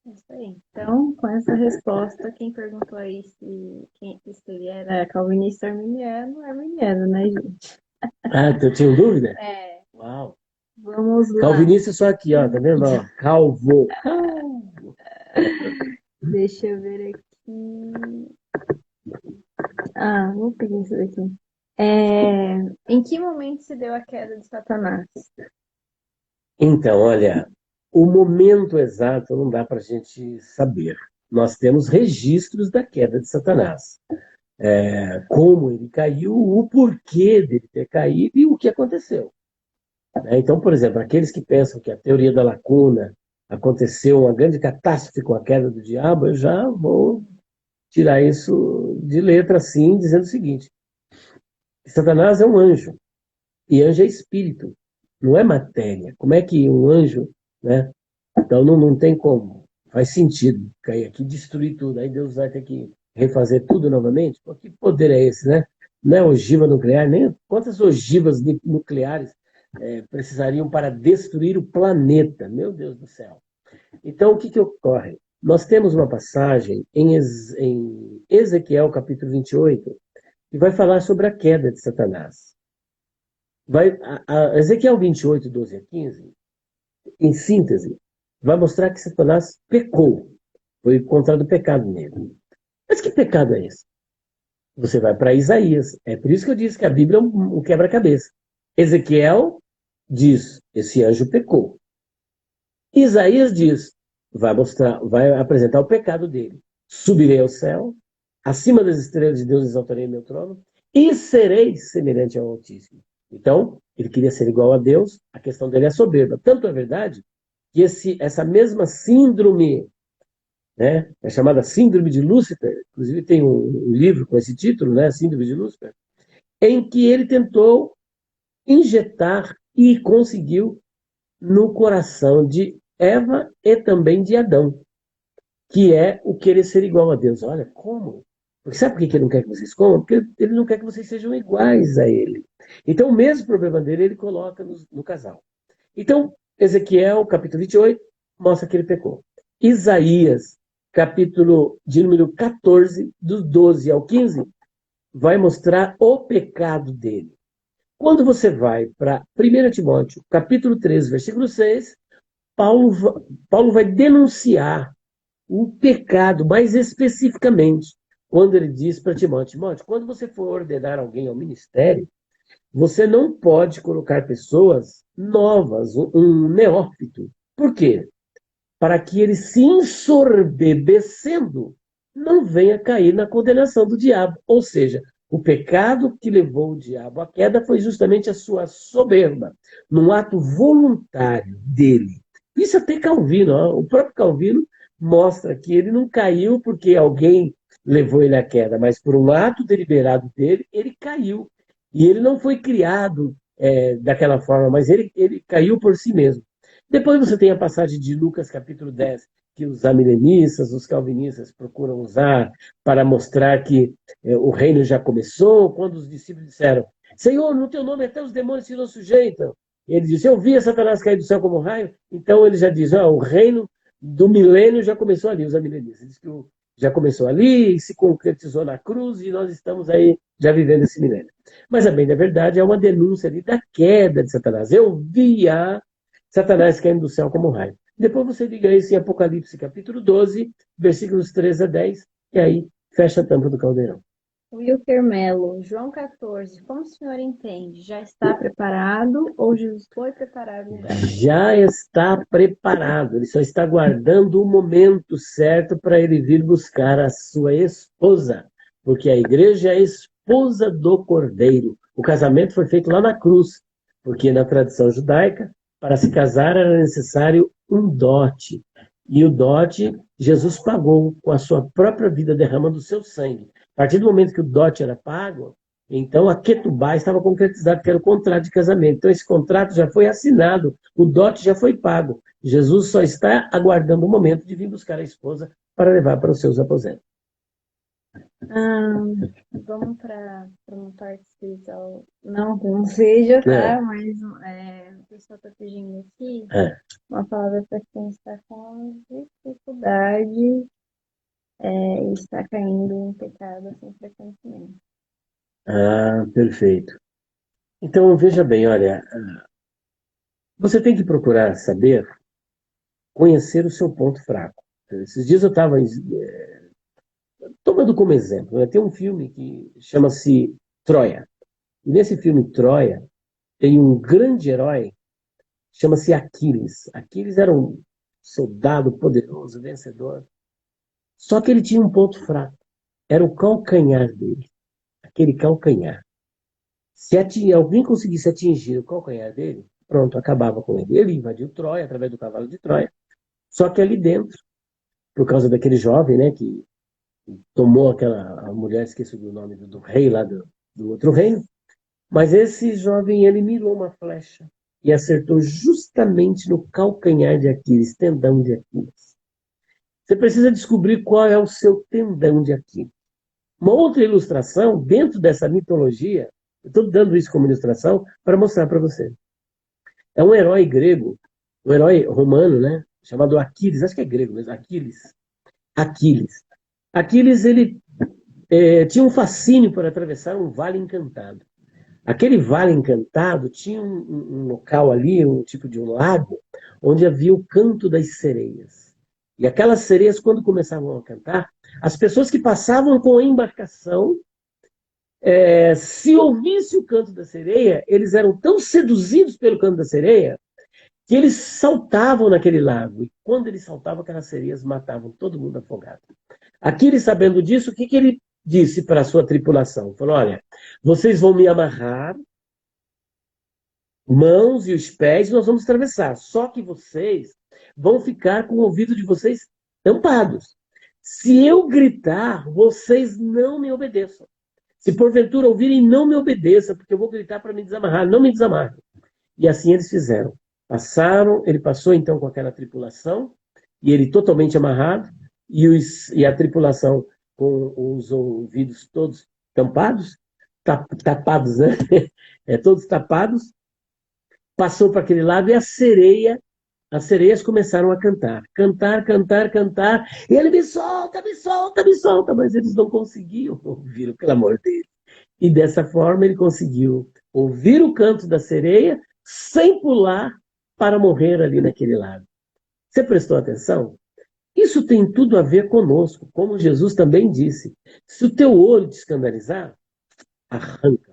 É isso aí. Então, com essa resposta, quem perguntou aí se ele era calvinista ou arminiano, né, gente? Ah, eu tinha dúvida? É. Uau. Vamos lá. Calvinista só aqui, ó, tá vendo? Ó, calvo. Deixa eu ver aqui. Vou pegar isso daqui. Em que momento se deu a queda de Satanás? Então, olha, o momento exato não dá para a gente saber. Nós temos registros da queda de Satanás. Como ele caiu, o porquê dele ter caído e o que aconteceu. Então, por exemplo, aqueles que pensam que a teoria da lacuna aconteceu uma grande catástrofe com a queda do diabo, eu já vou tirar isso de letra assim, dizendo o seguinte: Satanás é um anjo, e anjo é espírito, não é matéria. Como é que um anjo, né? Então não tem como, faz sentido cair aqui e destruir tudo, aí Deus vai ter que refazer tudo novamente? Pô, que poder é esse, né? Não é ogiva nuclear, nem quantas ogivas nucleares precisariam para destruir o planeta, meu Deus do céu. Então, o que ocorre? Nós temos uma passagem em Ezequiel, capítulo 28, que vai falar sobre a queda de Satanás. Ezequiel 28, 12 a 15, em síntese, vai mostrar que Satanás pecou. Foi encontrado pecado nele. Mas que pecado é esse? Você vai para Isaías. É por isso que eu disse que a Bíblia é um quebra-cabeça. Ezequiel diz, esse anjo pecou. Isaías diz, vai apresentar o pecado dele. Subirei ao céu, acima das estrelas de Deus exaltarei meu trono, e serei semelhante ao Altíssimo. Então, ele queria ser igual a Deus, a questão dele é soberba. Tanto é verdade que essa mesma síndrome, né, é chamada Síndrome de Lúcifer, inclusive tem um livro com esse título, né, Síndrome de Lúcifer, em que ele tentou injetar e conseguiu no coração de Eva e também de Adão, que é o querer ser igual a Deus. Olha, como? Porque sabe por que ele não quer que vocês comam? Porque ele não quer que vocês sejam iguais a ele. Então, o mesmo problema dele, ele coloca no casal. Então, Ezequiel, capítulo 28, mostra que ele pecou. Isaías, capítulo de número 14, dos 12 ao 15, vai mostrar o pecado dele. Quando você vai para 1 Timóteo, capítulo 13, versículo 6, Paulo vai denunciar o pecado, mais especificamente, quando ele diz para Timóteo, Timóteo, quando você for ordenar alguém ao ministério, você não pode colocar pessoas novas, um neófito. Por quê? Para que ele, se ensoberbecendo, não venha cair na condenação do diabo. Ou seja, o pecado que levou o diabo à queda foi justamente a sua soberba, num ato voluntário dele. Isso até Calvino, ó, o próprio Calvino mostra que ele não caiu porque alguém levou ele à queda, mas por um ato deliberado dele, ele caiu. E ele não foi criado daquela forma, mas ele caiu por si mesmo. Depois você tem a passagem de Lucas, capítulo 10, que os amilenistas, os calvinistas procuram usar para mostrar que o reino já começou, quando os discípulos disseram, Senhor, no teu nome até os demônios se não sujeitam. Ele disse, eu via Satanás cair do céu como um raio. Então ele já diz, o reino do milênio já começou ali, os amilenistas. Diz que já começou ali, se concretizou na cruz, e nós estamos aí já vivendo esse milênio. Mas a bem da verdade é uma denúncia ali da queda de Satanás. Eu via Satanás caindo do céu como um raio. Depois você liga isso em Apocalipse, capítulo 12, versículos 3 a 10, e aí fecha a tampa do caldeirão. Wilker Melo, João 14, como o senhor entende? Já está preparado ou Jesus foi preparado? Já está preparado, ele só está aguardando o momento certo para ele vir buscar a sua esposa, porque a igreja é a esposa do Cordeiro. O casamento foi feito lá na cruz, porque na tradição judaica, para se casar era necessário um dote, e o dote Jesus pagou com a sua própria vida, derramando o seu sangue. A partir do momento que o dote era pago, então a Ketubá estava concretizado, que era o contrato de casamento. Então esse contrato já foi assinado, o dote já foi pago. Jesus só está aguardando o momento de vir buscar a esposa para levar para os seus aposentos. Vamos para uma parte espiritual. Não seja, tá? Mas o pessoal está pedindo aqui uma palavra para quem está com dificuldade e está caindo em pecado assim frequentemente. Perfeito. Então, veja bem, olha, você tem que procurar saber, conhecer o seu ponto fraco. Esses dias eu estava tomando como exemplo, né? Tem um filme que chama-se Troia. E nesse filme Troia, tem um grande herói, chama-se Aquiles. Aquiles era um soldado poderoso, vencedor. Só que ele tinha um ponto fraco. Era o calcanhar dele. Aquele calcanhar. Se alguém conseguisse atingir o calcanhar dele, pronto, acabava com ele. Ele invadiu Troia através do cavalo de Troia. Só que ali dentro, por causa daquele jovem, né, que tomou a mulher, esqueci do nome do rei lá do outro reino, mas esse jovem, ele mirou uma flecha e acertou justamente no calcanhar de Aquiles, tendão de Aquiles. Você precisa descobrir qual é o seu tendão de Aquiles. Uma outra ilustração, dentro dessa mitologia, eu estou dando isso como ilustração para mostrar para você. É um herói grego, um herói romano, né, chamado Aquiles, acho que é grego mesmo, Aquiles. Aquiles, ele tinha um fascínio por atravessar um vale encantado. Aquele vale encantado tinha um local ali, um tipo de um lago, onde havia o canto das sereias. E aquelas sereias, quando começavam a cantar, as pessoas que passavam com a embarcação, se ouvisse o canto da sereia, eles eram tão seduzidos pelo canto da sereia, que eles saltavam naquele lago. E quando eles saltavam, aquelas sereias matavam todo mundo afogado. Aquiles, sabendo disso, o que ele disse para a sua tripulação? Falou, olha, vocês vão me amarrar, mãos e os pés, e nós vamos atravessar. Só que vocês vão ficar com o ouvido de vocês tampados. Se eu gritar, vocês não me obedeçam. Se porventura ouvirem, não me obedeçam, porque eu vou gritar para me desamarrar. Não me desamarrem. E assim eles fizeram. Ele passou então com aquela tripulação, e ele totalmente amarrado, e a tripulação com os ouvidos todos tampados, tapados, né? Todos tapados, passou para aquele lado, e as sereias começaram a cantar, e ele me solta, mas eles não conseguiam ouvir o clamor dele. E dessa forma ele conseguiu ouvir o canto da sereia sem pular para morrer ali naquele lago. Você prestou atenção? Isso tem tudo a ver conosco, como Jesus também disse. Se o teu olho te escandalizar, arranca.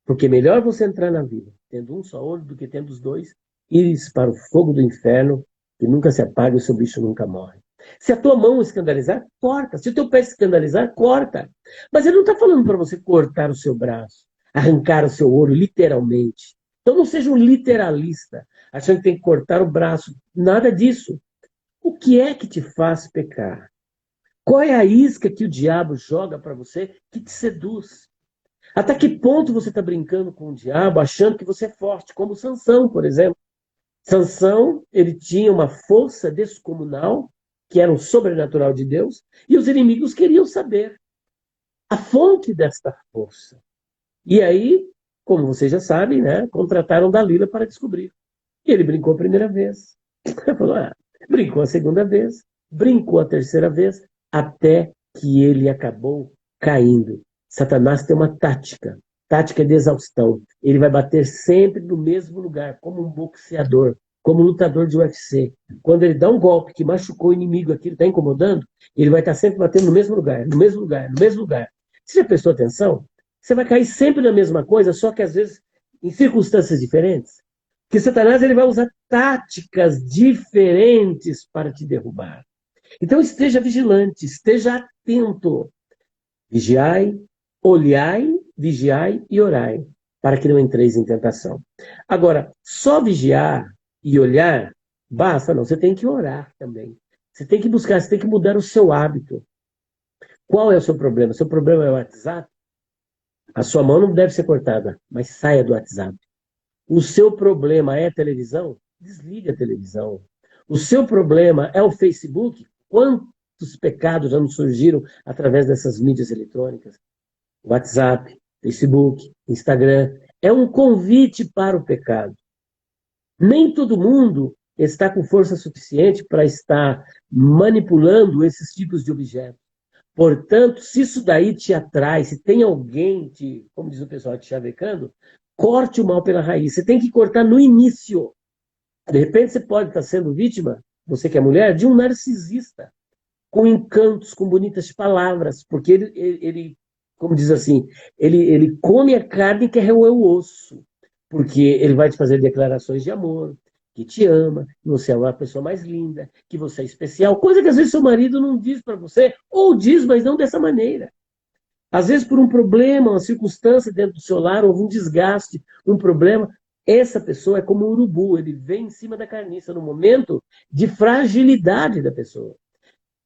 Porque é melhor você entrar na vida tendo um só olho do que tendo os dois, ires para o fogo do inferno, que nunca se apaga e o seu bicho nunca morre. Se a tua mão escandalizar, corta. Se o teu pé escandalizar, corta. Mas ele não está falando para você cortar o seu braço, arrancar o seu olho, literalmente. Então não seja um literalista, achando que tem que cortar o braço. Nada disso. O que é que te faz pecar? Qual é a isca que o diabo joga para você que te seduz? Até que ponto você está brincando com o diabo, achando que você é forte, como Sansão, por exemplo. Sansão, ele tinha uma força descomunal, que era um sobrenatural de Deus, e os inimigos queriam saber a fonte desta força. E aí, como vocês já sabem, né, contrataram Dalila para descobrir. E ele brincou a primeira vez. Falou, brincou a segunda vez, brincou a terceira vez, até que ele acabou caindo. Satanás tem uma tática de exaustão. Ele vai bater sempre no mesmo lugar, como um boxeador, como um lutador de UFC. Quando ele dá um golpe que machucou o inimigo, aquilo está incomodando, ele vai estar sempre batendo no mesmo lugar, no mesmo lugar, no mesmo lugar. Você já prestou atenção? Você vai cair sempre na mesma coisa, só que às vezes em circunstâncias diferentes. Porque Satanás ele vai usar táticas diferentes para te derrubar. Então esteja vigilante, esteja atento. Vigiai, olhai, vigiai e orai, para que não entreis em tentação. Agora, só vigiar e olhar, basta não, você tem que orar também. Você tem que buscar, você tem que mudar o seu hábito. Qual é o seu problema? Seu problema é o WhatsApp? A sua mão não deve ser cortada, mas saia do WhatsApp. O seu problema é a televisão? Desliga a televisão. O seu problema é o Facebook? Quantos pecados já não surgiram através dessas mídias eletrônicas? WhatsApp, Facebook, Instagram. É um convite para o pecado. Nem todo mundo está com força suficiente para estar manipulando esses tipos de objetos. Portanto, se isso daí te atrai, se tem alguém te, como diz o pessoal, te chavecando, corte o mal pela raiz. Você tem que cortar no início. De repente você pode estar sendo vítima, você que é mulher, de um narcisista, com encantos, com bonitas palavras, porque ele como diz assim, ele come a carne e quer roer o osso, porque ele vai te fazer declarações de amor, que te ama, que você é uma pessoa mais linda, que você é especial, coisa que às vezes seu marido não diz para você, ou diz, mas não dessa maneira. Às vezes por um problema, uma circunstância dentro do seu lar, houve um desgaste, um problema, essa pessoa é como um urubu, ele vem em cima da carniça no momento de fragilidade da pessoa.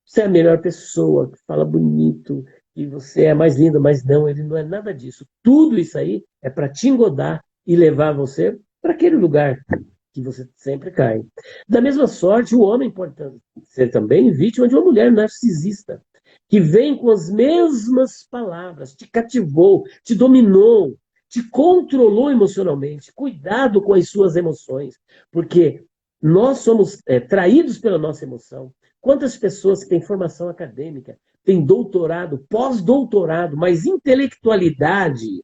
Você é a melhor pessoa, que fala bonito, que você é mais linda, mas não, ele não é nada disso. Tudo isso aí é para te engodar e levar você para aquele lugar que você sempre cai. Da mesma sorte, o homem pode ser também vítima de uma mulher narcisista, que vem com as mesmas palavras, te cativou, te dominou, te controlou emocionalmente. Cuidado com as suas emoções, porque nós somos traídos pela nossa emoção. Quantas pessoas que têm formação acadêmica, têm doutorado, pós-doutorado, mas intelectualidade,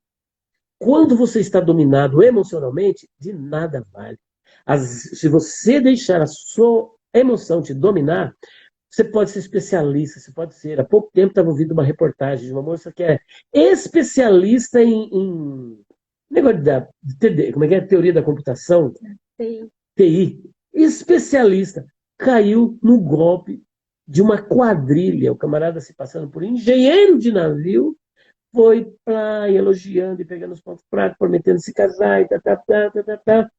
quando você está dominado emocionalmente, de nada vale. Se você deixar a sua emoção te dominar, você pode ser especialista, você pode ser. Há pouco tempo estava ouvindo uma reportagem de uma moça que é especialista em negócio como é que é? Teoria da computação? Sim. TI. Especialista. Caiu no golpe de uma quadrilha. O camarada se passando por engenheiro de navio, foi lá elogiando e pegando os pontos fracos, prometendo se casar e tá.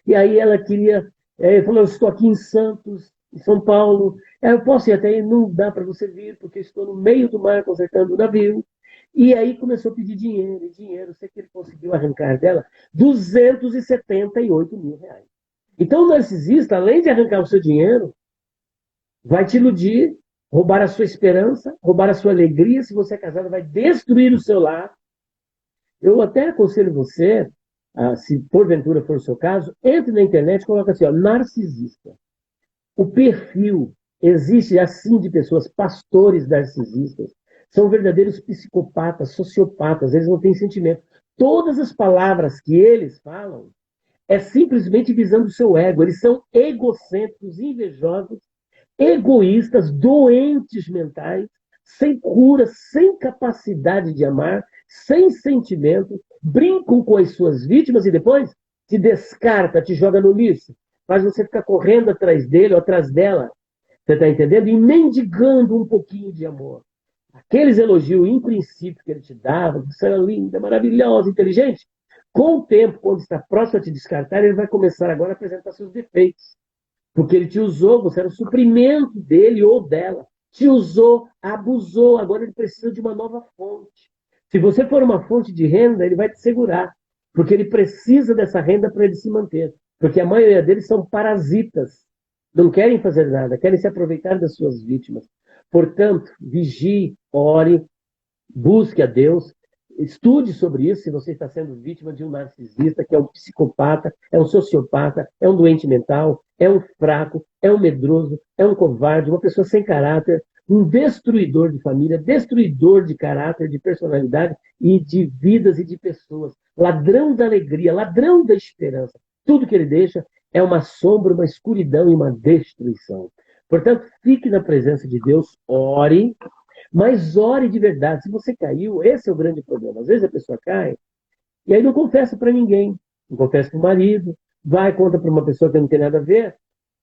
E aí ela queria, ele falou, eu estou aqui em Santos, em São Paulo, eu posso ir até aí, não dá para você vir, porque estou no meio do mar consertando o navio. E aí começou a pedir dinheiro, sei que ele conseguiu arrancar dela R$ 278 mil. Então o narcisista, além de arrancar o seu dinheiro, vai te iludir, roubar a sua esperança, roubar a sua alegria, se você é casado, vai destruir o seu lar. Eu até aconselho você, se porventura for o seu caso, entre na internet e coloca assim, ó, narcisista. O perfil existe assim de pessoas, pastores narcisistas, são verdadeiros psicopatas, sociopatas, eles não têm sentimento. Todas as palavras que eles falam é simplesmente visando o seu ego, eles são egocêntricos, invejosos, egoístas, doentes mentais, sem cura, sem capacidade de amar, sem sentimento, brincam com as suas vítimas e depois te descarta, te joga no lixo, faz você ficar correndo atrás dele ou atrás dela, você está entendendo? E mendigando um pouquinho de amor. Aqueles elogios, em princípio, que ele te dava, que você era linda, maravilhosa, inteligente, com o tempo, quando está próximo a te descartar, ele vai começar agora a apresentar seus defeitos. Porque ele te usou, você era o suprimento dele ou dela. Te usou, abusou, agora ele precisa de uma nova fonte. Se você for uma fonte de renda, ele vai te segurar. Porque ele precisa dessa renda para ele se manter. Porque a maioria deles são parasitas. Não querem fazer nada, querem se aproveitar das suas vítimas. Portanto, vigie, ore, busque a Deus, estude sobre isso, se você está sendo vítima de um narcisista, que é um psicopata, é um sociopata, é um doente mental, é um fraco, é um medroso, é um covarde, uma pessoa sem caráter, um destruidor de família, destruidor de caráter, de personalidade e de vidas e de pessoas. Ladrão da alegria, ladrão da esperança. Tudo que ele deixa é uma sombra, uma escuridão e uma destruição. Portanto, fique na presença de Deus, ore, mas ore de verdade. Se você caiu, esse é o grande problema. Às vezes a pessoa cai e aí não confessa para ninguém. Não confessa para o marido, vai, conta para uma pessoa que não tem nada a ver,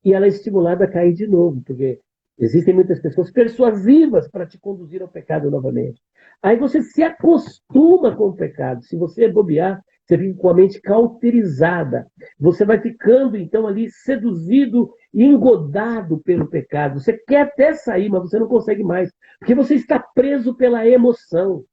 e ela é estimulada a cair de novo, porque existem muitas pessoas persuasivas para te conduzir ao pecado novamente. Aí você se acostuma com o pecado. Se você bobear, você fica com a mente cauterizada. Você vai ficando, então, ali seduzido e engodado pelo pecado. Você quer até sair, mas você não consegue mais. Porque você está preso pela emoção,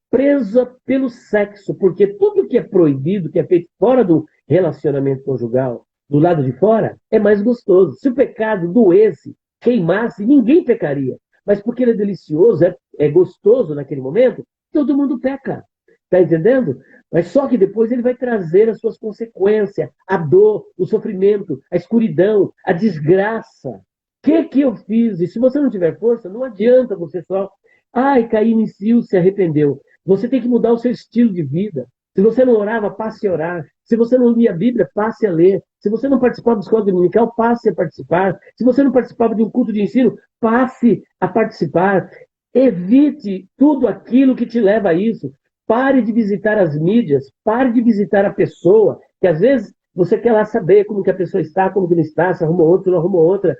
presa pelo sexo. Porque tudo que é proibido, que é feito fora do relacionamento conjugal, do lado de fora, é mais gostoso. Se o pecado doesse, queimasse, ninguém pecaria. Mas porque ele é delicioso, é gostoso naquele momento, todo mundo peca. Está entendendo? Mas só que depois ele vai trazer as suas consequências, a dor, o sofrimento, a escuridão, a desgraça. O que eu fiz? E se você não tiver força, não adianta você só, ai, caí em si, se arrependeu. Você tem que mudar o seu estilo de vida. Se você não orava, passe a orar. Se você não lia a Bíblia, passe a ler. Se você não participava da escola dominical, passe a participar. Se você não participava de um culto de ensino, passe a participar. Evite tudo aquilo que te leva a isso. Pare de visitar as mídias, pare de visitar a pessoa, que às vezes você quer lá saber como que a pessoa está, como que não está, se arrumou outra, se não arrumou outra,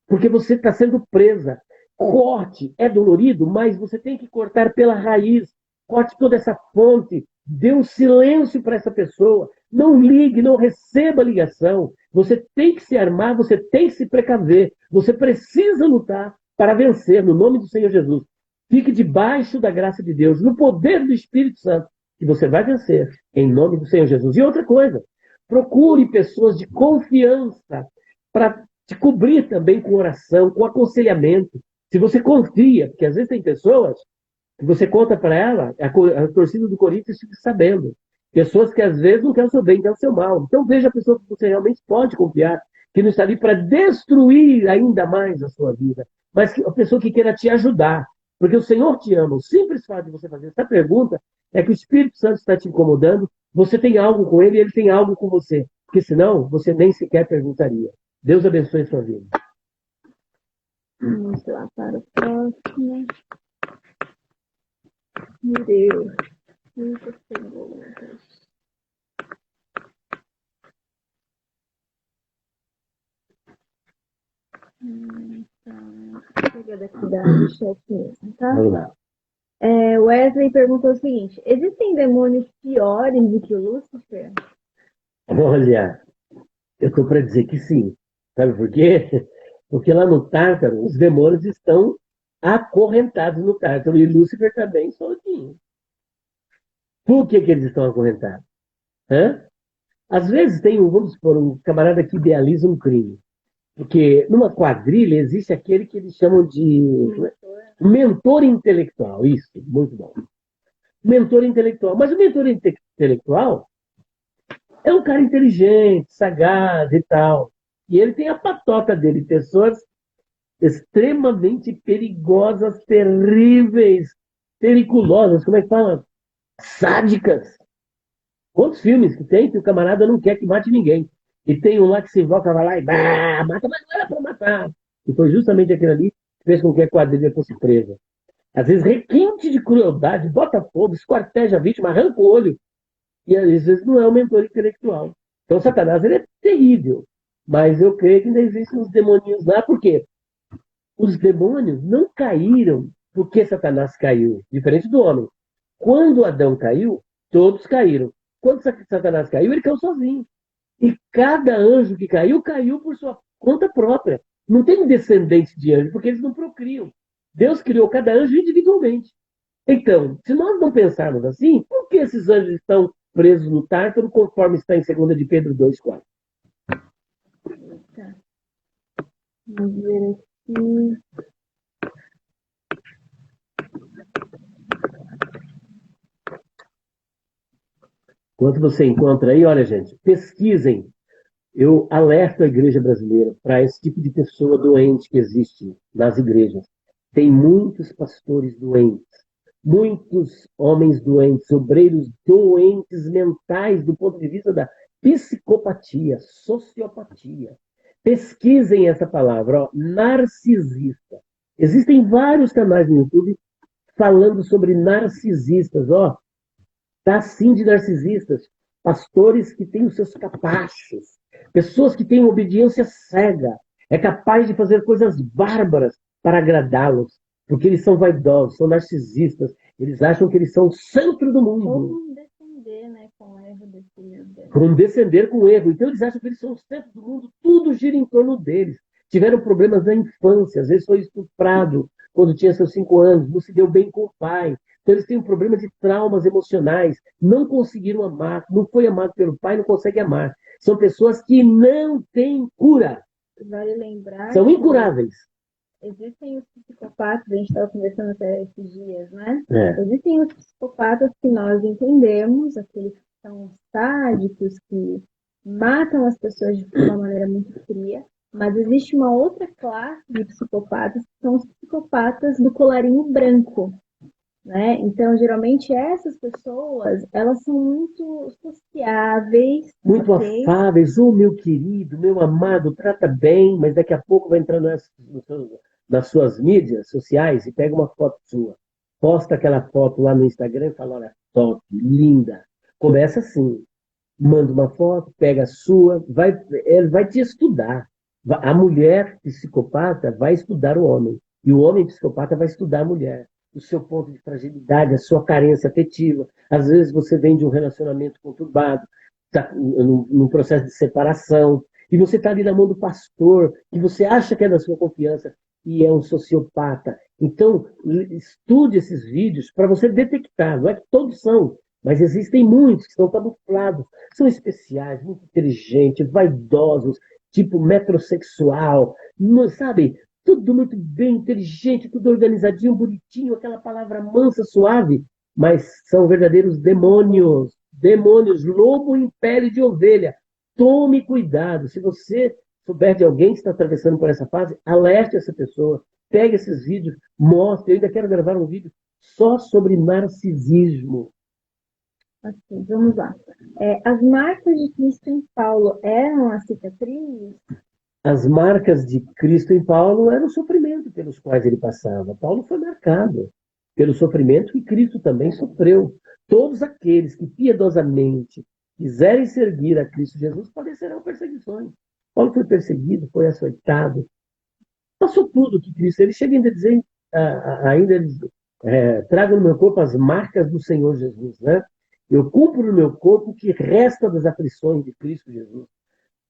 porque você está sendo presa. Corte, é dolorido, mas você tem que cortar pela raiz. Corte toda essa fonte, dê um silêncio para essa pessoa, não ligue, não receba ligação. Você tem que se armar, você tem que se precaver, você precisa lutar para vencer, no nome do Senhor Jesus. Fique debaixo da graça de Deus, no poder do Espírito Santo, que você vai vencer, em nome do Senhor Jesus. E outra coisa, procure pessoas de confiança para te cobrir também com oração, com aconselhamento. Se você confia, porque às vezes tem pessoas que você conta para ela, a torcida do Corinthians fica sabendo. Pessoas que às vezes não querem o seu bem, querem o seu mal. Então veja a pessoa que você realmente pode confiar, que não está ali para destruir ainda mais a sua vida, mas a pessoa que queira te ajudar. Porque o Senhor te ama. O simples fato de você fazer essa pergunta é que o Espírito Santo está te incomodando, você tem algo com ele e ele tem algo com você. Porque senão, você nem sequer perguntaria. Deus abençoe a sua vida. Vamos lá para o próximo. Meu Deus. Muitas perguntas. Vou pegar daqui do chat mesmo, tá? Vamos lá. Wesley perguntou o seguinte: existem demônios piores do que o Lúcifer? Olha, eu estou para dizer que sim. Sabe por quê? Porque lá no Tártaro, os demônios estão acorrentados no Tártaro. E Lúcifer também sozinho. Por que eles estão acorrentados? Hã? Às vezes tem, vamos supor, um camarada que idealiza um crime. Porque numa quadrilha existe aquele que eles chamam de mentor intelectual. Isso, muito bom. Mentor intelectual. Mas o mentor intelectual é um cara inteligente, sagaz e tal. E ele tem a patota dele, pessoas extremamente perigosas, terríveis, periculosas, como é que fala? Sádicas. Quantos filmes que tem que o camarada não quer que mate ninguém? E tem um lá que se invoca, vai lá e mata, mas não era para matar. E foi justamente aquilo ali que fez com que a quadrilha fosse presa. Às vezes, requinte de crueldade, bota fogo, esquarteja a vítima, arranca o olho. E às vezes não é um mentor intelectual. Então, Satanás ele é terrível. Mas eu creio que ainda existem os demoninhos lá, porque os demônios não caíram porque Satanás caiu, diferente do homem. Quando Adão caiu, todos caíram. Quando Satanás caiu, ele caiu sozinho. E cada anjo que caiu, caiu por sua conta própria. Não tem descendente de anjo, porque eles não procriam. Deus criou cada anjo individualmente. Então, se nós não pensarmos assim, por que esses anjos estão presos no Tártaro, conforme está em 2 de Pedro 2,4? Tá. Vamos ver aqui. Enquanto você encontra aí, olha, gente, pesquisem. Eu alerto a igreja brasileira para esse tipo de pessoa doente que existe nas igrejas. Tem muitos pastores doentes, muitos homens doentes, obreiros doentes mentais do ponto de vista da psicopatia, sociopatia. Pesquisem essa palavra, ó, narcisista. Existem vários canais no YouTube falando sobre narcisistas, ó, tá sim de narcisistas, pastores que têm os seus capachos, pessoas que têm obediência cega, é capaz de fazer coisas bárbaras para agradá-los, porque eles são vaidosos, são narcisistas, eles acham que eles são o centro do mundo. Como descender, né, com o erro desse líder. Como descender com o erro. Então eles acham que eles são o centro do mundo, tudo gira em torno deles. Tiveram problemas na infância, às vezes foi estuprado quando tinha seus 5 anos, não se deu bem com o pai. Então eles têm um problema de traumas emocionais, não conseguiram amar, não foi amado pelo pai, não consegue amar. São pessoas que não têm cura. Vale lembrar São que incuráveis. existem os psicopatas, a gente estava conversando até esses dias, né? É. Existem os psicopatas que nós entendemos, aqueles que são sádicos, que matam as pessoas de uma maneira muito fria, mas existe uma outra classe de psicopatas, que são os psicopatas do colarinho branco, né? Então, geralmente, essas pessoas, elas são muito sociáveis, Muito ok? afáveis, ô meu querido, meu amado, trata bem, mas daqui a pouco vai entrar nas suas mídias sociais e pega uma foto sua. Posta aquela foto lá no Instagram e fala, olha, top, linda. Começa assim, manda uma foto, pega a sua, ele vai te estudar. A mulher psicopata vai estudar o homem, e o homem psicopata vai estudar a mulher. O seu ponto de fragilidade, a sua carência afetiva. Às vezes você vem de um relacionamento conturbado, está num processo de separação, e você está ali na mão do pastor, que você acha que é da sua confiança, e é um sociopata. Então, estude esses vídeos para você detectar. Não é que todos são, mas existem muitos que estão camuflados. São especiais, muito inteligentes, vaidosos, tipo metrosexual, não, sabe? Tudo muito bem, inteligente, tudo organizadinho, bonitinho, aquela palavra mansa, suave, mas são verdadeiros demônios. Demônios, lobo em pele de ovelha. Tome cuidado. Se você souber de alguém que está atravessando por essa fase, alerte essa pessoa. Pegue esses vídeos, mostre. Eu ainda quero gravar um vídeo só sobre narcisismo. Ok, vamos lá. As marcas de Cristo em Paulo eram as cicatrizes? As marcas de Cristo em Paulo eram o sofrimento pelos quais ele passava. Paulo foi marcado pelo sofrimento que Cristo também sofreu. Todos aqueles que piedosamente quiserem servir a Cristo Jesus padecerão perseguições. Paulo foi perseguido, foi açoitado, passou tudo que Cristo. Ele chega ainda a dizer, ainda traga no meu corpo as marcas do Senhor Jesus, né? Eu cumpro no meu corpo o que resta das aflições de Cristo Jesus.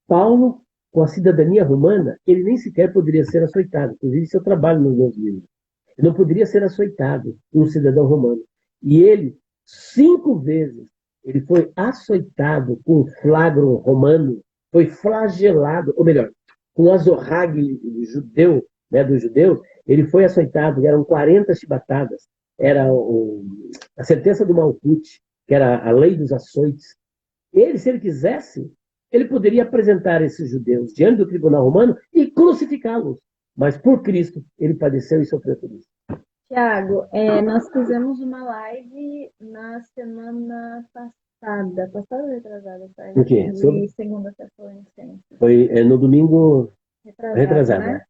Paulo, com a cidadania romana, ele nem sequer poderia ser açoitado. Inclusive, isso eu trabalho nos meus livros. Ele não poderia ser açoitado, um cidadão romano. E ele, 5 vezes, ele foi açoitado com flagro romano, foi flagelado, ou melhor, com o azorrague judeu, né, dos judeus, ele foi açoitado, eram 40 chibatadas, era a sentença do Malkuth, que era a lei dos açoites. Ele, se ele quisesse, ele poderia apresentar esses judeus diante do tribunal romano e crucificá-los. Mas por Cristo, ele padeceu e sofreu tudo isso. Tiago, nós fizemos uma live na semana passada ou retrasada, tá? O quê? De segunda Tessalonicenses. Foi no domingo Retrasado, retrasado, né? né?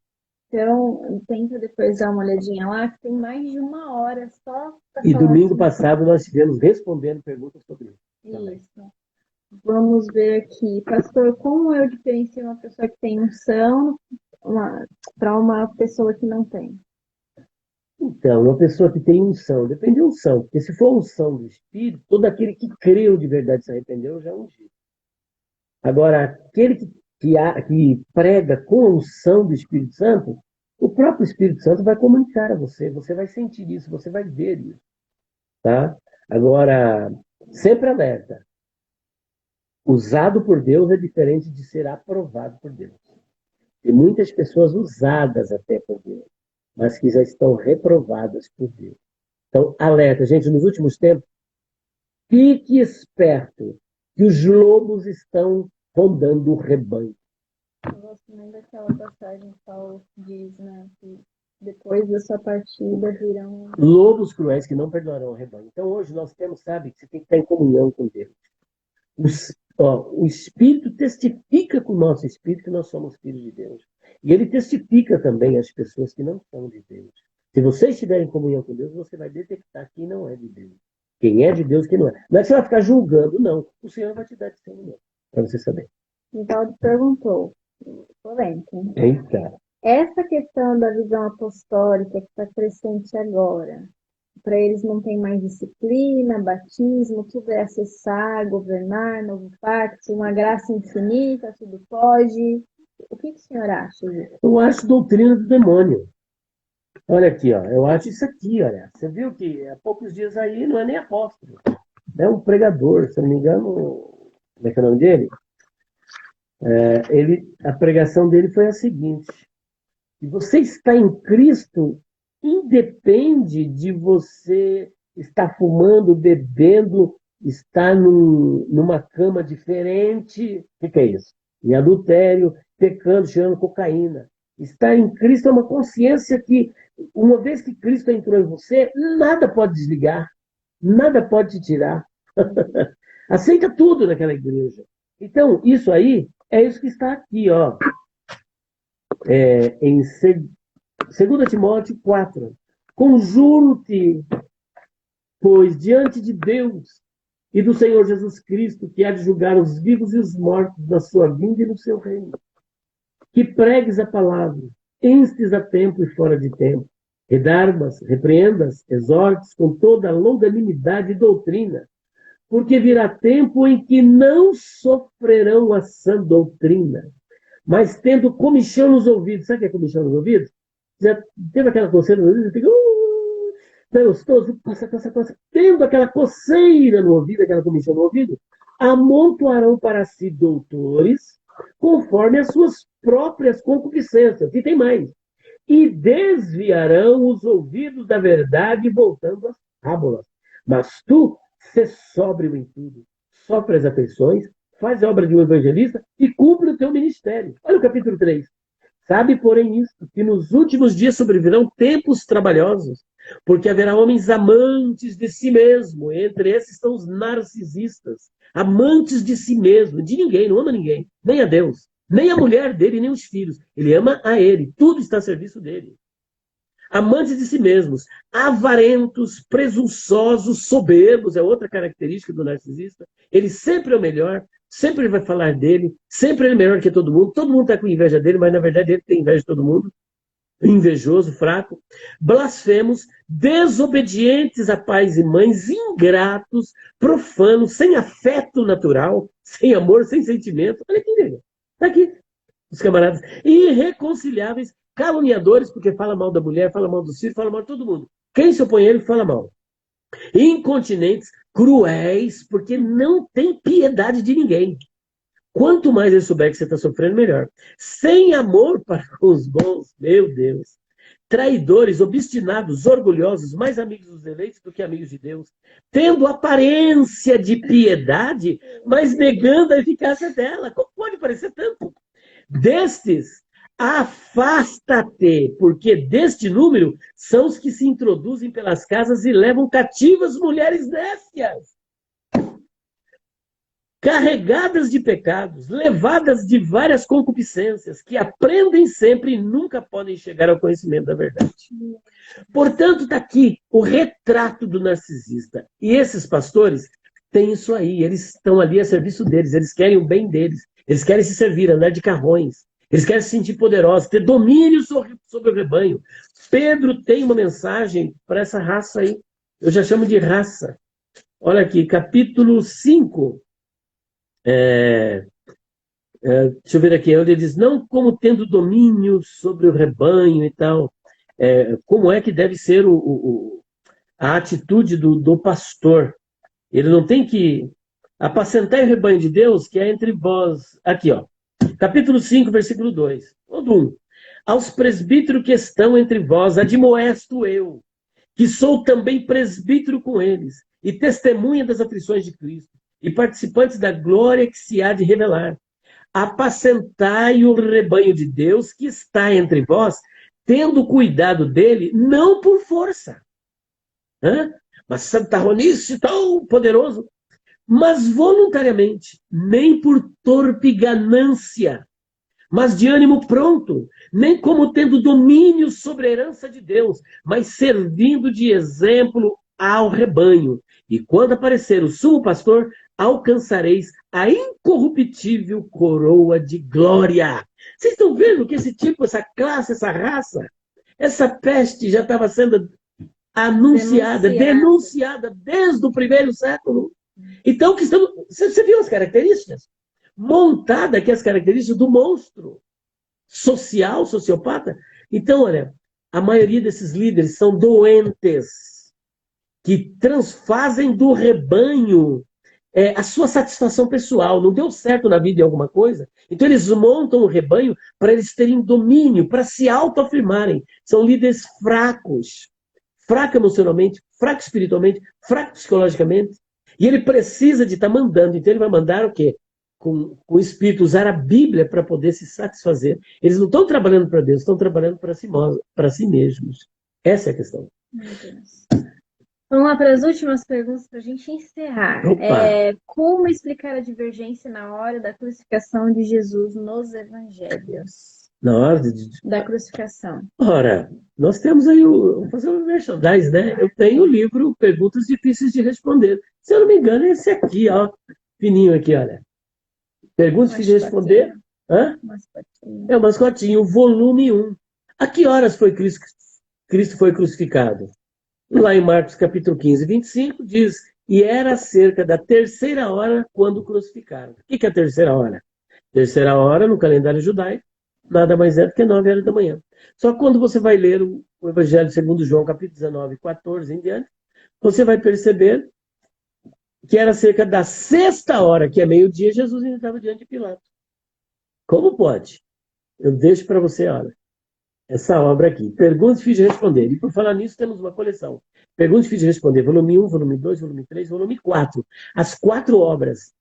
Então, tenta depois dar uma olhadinha lá, que tem mais de 1 hora só para E falar domingo sobre passado nós tivemos respondendo perguntas sobre isso. isso. Vamos ver aqui. Pastor, como eu diferencio uma pessoa que tem unção para uma pessoa que não tem? Então, uma pessoa que tem unção, depende de unção, porque se for unção do Espírito, todo aquele que creu de verdade se arrependeu já é ungido. Agora, aquele que prega com a unção do Espírito Santo, o próprio Espírito Santo vai comunicar a você, você vai sentir isso, você vai ver isso, tá? Agora, sempre alerta, usado por Deus é diferente de ser aprovado por Deus. Tem muitas pessoas usadas até por Deus, mas que já estão reprovadas por Deus. Então, alerta, gente, nos últimos tempos, fique esperto que os lobos estão rondando o rebanho. Eu gosto muito daquela passagem que Paulo diz, né? Que depois da sua partida virão. Lobos cruéis que não perdoarão o rebanho. Então, hoje nós temos, sabe, que você tem que estar em comunhão com Deus. O Espírito testifica com o nosso Espírito que nós somos filhos de Deus. E ele testifica também às pessoas que não são de Deus. Se você estiver em comunhão com Deus, você vai detectar quem não é de Deus. Quem é de Deus, quem não é. Não é que você vai ficar julgando, não. O Senhor vai te dar discernimento, para você saber. Então, perguntou, polêmica, hein? Eita. Essa questão da visão apostólica que está crescente agora, para eles não tem mais disciplina, batismo, tudo é acessar, governar, novo pacto, uma graça infinita, tudo pode. O que o senhor acha disso? Eu acho doutrina do demônio. Olha aqui, ó. Eu acho isso aqui, olha. Você viu que há poucos dias aí não é nem apóstolo. É um pregador, se eu não me engano. Como é que é o nome dele? A pregação dele foi a seguinte: que você está em Cristo independe de você estar fumando, bebendo, estar numa cama diferente. O que é isso? Em adultério, pecando, cheirando cocaína. Estar em Cristo é uma consciência que, uma vez que Cristo entrou em você, nada pode desligar, nada pode te tirar. Aceita tudo naquela igreja. Então, isso aí é isso que está aqui, ó. Em 2 Timóteo 4. Conjuro-te, pois, diante de Deus e do Senhor Jesus Cristo, que há de julgar os vivos e os mortos na sua vinda e no seu reino, que pregues a palavra, instes a tempo e fora de tempo, redarmas, repreendas, exortes com toda a longanimidade e doutrina, porque virá tempo em que não sofrerão a sã doutrina, mas tendo comichão nos ouvidos. Sabe o que é comichão nos ouvidos? Já teve aquela coceira nos ouvidos? Fica, tá gostoso? Coça. Tendo aquela coceira no ouvido, aquela comichão no ouvido, amontoarão para si doutores, conforme as suas próprias concupiscências. E tem mais. E desviarão os ouvidos da verdade, voltando às fábulas. Mas tu, sê sóbrio em tudo, sofre as aflições, faz a obra de um evangelista e cumpre o teu ministério. Olha o capítulo 3. Sabe, porém, isto, que nos últimos dias sobrevirão tempos trabalhosos, porque haverá homens amantes de si mesmo, entre esses estão os narcisistas, amantes de si mesmo, de ninguém, não ama ninguém, nem a Deus, nem a mulher dele, nem os filhos. Ele ama a ele, tudo está a serviço dele. Amantes de si mesmos, avarentos, presunçosos, soberbos, é outra característica do narcisista. Ele sempre é o melhor, sempre ele vai falar dele, sempre ele é melhor que todo mundo está com inveja dele, mas na verdade ele tem inveja de todo mundo. Invejoso, fraco, blasfemos, desobedientes a pais e mães, ingratos, profanos, sem afeto natural, sem amor, sem sentimento. Olha aqui, nega. Está aqui, os camaradas. Irreconciliáveis, caluniadores, porque fala mal da mulher, fala mal dos filhos, fala mal de todo mundo. Quem se opõe a ele fala mal. Incontinentes, cruéis, porque não tem piedade de ninguém. Quanto mais ele souber que você está sofrendo, melhor. Sem amor para com os bons, meu Deus. Traidores, obstinados, orgulhosos, mais amigos dos eleitos do que amigos de Deus. Tendo aparência de piedade, mas negando a eficácia dela. Como pode parecer tanto? Destes, afasta-te, porque deste número são os que se introduzem pelas casas e levam cativas mulheres nécias. carregadas de pecados, levadas de várias concupiscências, que aprendem sempre e nunca podem chegar ao conhecimento da verdade. Portanto, está aqui o retrato do narcisista. E esses pastores têm isso aí, eles estão ali a serviço deles, eles querem o bem deles, eles querem se servir, andar de carrões, eles querem se sentir poderosos, ter domínio sobre o rebanho. Pedro tem uma mensagem para essa raça aí, eu já chamo de raça. Olha aqui, capítulo 5. Deixa eu ver aqui, onde ele diz, não como tendo domínio sobre o rebanho e tal. Como é que deve ser a atitude do pastor? Ele não tem que apacentar o rebanho de Deus, que é entre vós. Aqui, ó. Capítulo 5, versículo 2. Todo um. Aos presbíteros que estão entre vós, admoesto eu, que sou também presbítero com eles, e testemunha das aflições de Cristo, e participantes da glória que se há de revelar. Apacentai o rebanho de Deus que está entre vós, tendo cuidado dele, não por força, mas santarronice tão poderoso, mas voluntariamente, nem por torpe ganância, mas de ânimo pronto, nem como tendo domínio sobre a herança de Deus, mas servindo de exemplo ao rebanho. E quando aparecer o sumo pastor, alcançareis a incorruptível coroa de glória. Vocês estão vendo que esse tipo, essa classe, essa raça, essa peste já estava sendo denunciada desde o primeiro século. Então, você viu as características? Montada aqui as características do monstro social, sociopata. Então, olha, a maioria desses líderes são doentes que transfazem do rebanho a sua satisfação pessoal. Não deu certo na vida em alguma coisa, então eles montam o rebanho para eles terem domínio, para se autoafirmarem. São líderes fracos, fracos emocionalmente, fracos espiritualmente, fracos psicologicamente. E ele precisa de estar mandando. Então ele vai mandar o quê? Com o Espírito, usar a Bíblia para poder se satisfazer. Eles não estão trabalhando para Deus, estão trabalhando para si mesmos. Essa é a questão. Meu Deus. Vamos lá para as últimas perguntas para a gente encerrar. Como explicar a divergência na hora da crucificação de Jesus nos evangelhos? Na hora da crucificação. Ora, nós temos aí, vamos fazer um merchandise, né? Eu tenho o livro Perguntas Difíceis de Responder. Se eu não me engano, é esse aqui, ó. Fininho aqui, olha. Perguntas Difíceis de Responder. É o mascotinho, volume 1. A que horas foi Cristo foi crucificado? Lá em Marcos capítulo 15, 25, diz, e era cerca da 3ª hora quando crucificaram. O que é a 3ª hora? 3ª hora, no calendário judaico, nada mais é do que 9 horas da manhã. Só que quando você vai ler o Evangelho segundo João, capítulo 19, 14 em diante, você vai perceber que era cerca da 6ª hora, que é meio-dia, Jesus ainda estava diante de Pilatos. Como pode? Eu deixo para você, olha, essa obra aqui. Perguntas difíceis de responder. E por falar nisso, temos uma coleção. Perguntas difíceis de responder. Volume 1, volume 2, volume 3, volume 4. As 4 obras,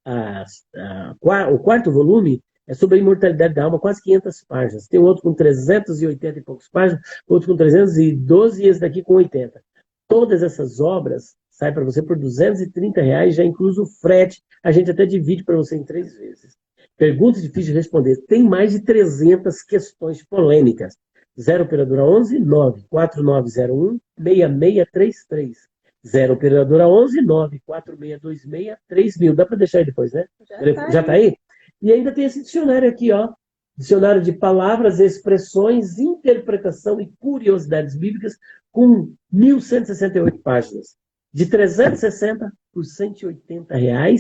o 4º volume é sobre a imortalidade da alma, quase 500 páginas. Tem outro com 380 e poucas páginas, outro com 312 e esse daqui com 80. Todas essas obras saem para você por R$230, já incluso o frete. A gente até divide para você em 3 vezes. Perguntas difíceis de responder. Tem mais de 300 questões polêmicas. 0 operadora 11 94901 6633. 0 operadora 11 94626 3000. Dá para deixar aí depois, né? Já tá aí? E ainda tem esse dicionário aqui, ó. Dicionário de palavras, expressões, interpretação e curiosidades bíblicas com 1.168 páginas. De 360 por R$180.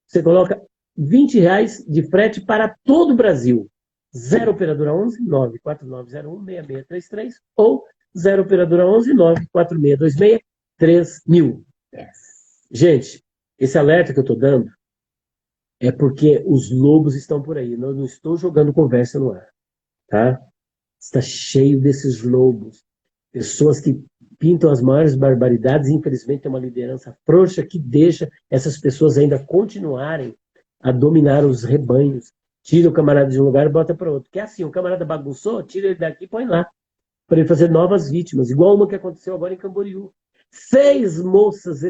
Você coloca R$20 de frete para todo o Brasil. 0 operadora 11 94901 6633 ou 0 operadora 11 94626 3000. Gente, esse alerta que eu estou dando é porque os lobos estão por aí. Eu não estou jogando conversa no ar, tá? Está cheio desses lobos. Pessoas que pintam as maiores barbaridades e infelizmente tem uma liderança frouxa que deixa essas pessoas ainda continuarem a dominar os rebanhos. Tira o camarada de um lugar e bota para outro. Que é assim, o camarada bagunçou, tira ele daqui e põe lá. Para ele fazer novas vítimas. Igual uma que aconteceu agora em Camboriú. 6 moças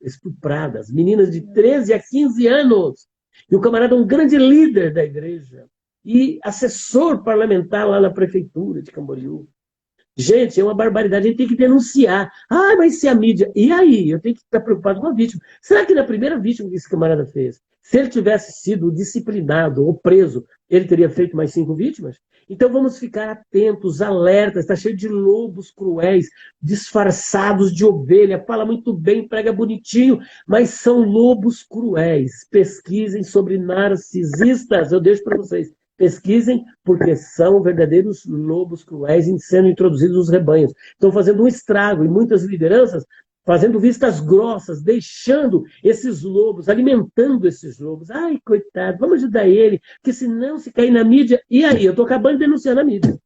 estupradas, meninas de 13 a 15 anos. E o camarada é um grande líder da igreja e assessor parlamentar lá na prefeitura de Camboriú. Gente, é uma barbaridade, a gente tem que denunciar. Ah, mas se a mídia... E aí? Eu tenho que estar preocupado com a vítima. Será que na primeira vítima que esse camarada fez, se ele tivesse sido disciplinado ou preso, ele teria feito mais 5 vítimas? Então vamos ficar atentos, alertas, está cheio de lobos cruéis, disfarçados de ovelha, fala muito bem, prega bonitinho, mas são lobos cruéis. Pesquisem sobre narcisistas, eu deixo para vocês. Pesquisem, porque são verdadeiros lobos cruéis sendo introduzidos nos rebanhos. Estão fazendo um estrago, e muitas lideranças fazendo vistas grossas, deixando esses lobos, alimentando esses lobos. Ai, coitado, vamos ajudar ele, porque senão se cair na mídia... E aí? Eu estou acabando de denunciar na mídia.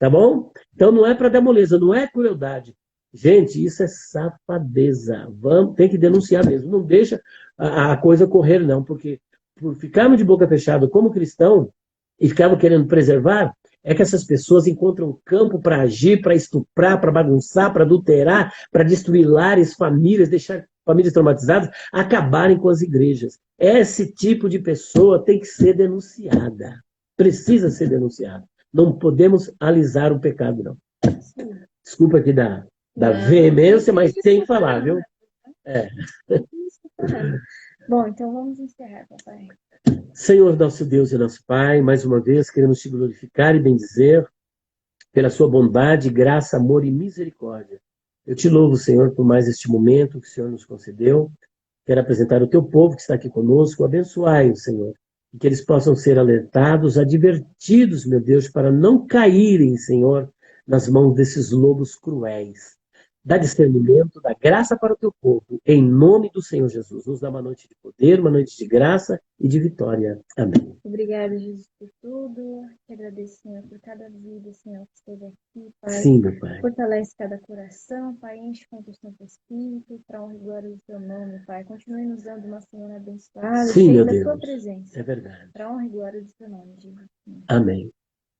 Tá bom? Então não é para dar moleza, não é crueldade. Gente, isso é safadeza. Tem que denunciar mesmo. Não deixa a coisa correr, não, porque por ficarmos de boca fechada como cristão e ficarmos querendo preservar, é que essas pessoas encontram campo para agir, para estuprar, para bagunçar, para adulterar, para destruir lares, famílias, deixar famílias traumatizadas, acabarem com as igrejas. Esse tipo de pessoa tem que ser denunciada. Precisa ser denunciada. Não podemos alisar o pecado, não. Desculpa aqui da veemência, mas tem que falar, viu? É. Bom, então vamos encerrar, papai. Senhor, nosso Deus e nosso Pai, mais uma vez queremos te glorificar e bendizer pela sua bondade, graça, amor e misericórdia. Eu te louvo, Senhor, por mais este momento que o Senhor nos concedeu. Quero apresentar o teu povo que está aqui conosco, abençoai-o, Senhor, e que eles possam ser alertados, advertidos, meu Deus, para não caírem, Senhor, nas mãos desses lobos cruéis. Dá discernimento, dá graça para o teu povo, em nome do Senhor Jesus. Nos dá uma noite de poder, uma noite de graça e de vitória. Amém. Obrigada, Jesus, por tudo. Te agradeço, Senhor, por cada vida, Senhor, que esteve aqui, Pai. Sim, meu Pai. Fortalece cada coração, Pai. Enche com o teu Santo Espírito, para honra e glória do teu nome, Pai. Continue nos dando uma semana abençoada, Sim, meu cheia da Deus. tua presença. É verdade. Para honra e glória do teu nome, Jesus. Amém.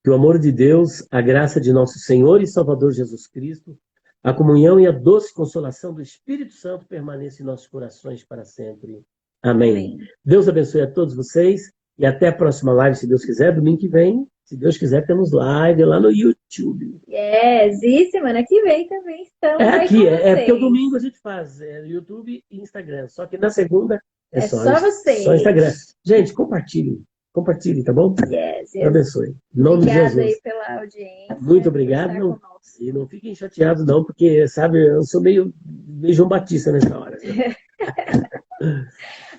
Que o amor de Deus, a graça de nosso Senhor e Salvador Jesus Cristo, a comunhão e a doce consolação do Espírito Santo permaneça em nossos corações para sempre. Amém. Amém. Deus abençoe a todos vocês e até a próxima live, se Deus quiser. Domingo que vem, se Deus quiser, temos live lá no YouTube. Yes, e semana que vem também estamos aí Aqui, com porque vocês. o domingo a gente faz YouTube e Instagram. Só que na segunda É só vocês. Só Instagram. Gente, compartilhem. Compartilhe, tá bom? Yes, Deus abençoe. Em nome Obrigada de Jesus. aí pela audiência. Muito obrigado. Não, e não fiquem chateados, não, porque, sabe, eu sou meio João Batista nessa hora.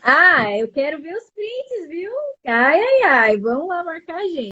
Ah, eu quero ver os prints, viu? Ai, ai, ai. Vamos lá marcar a gente.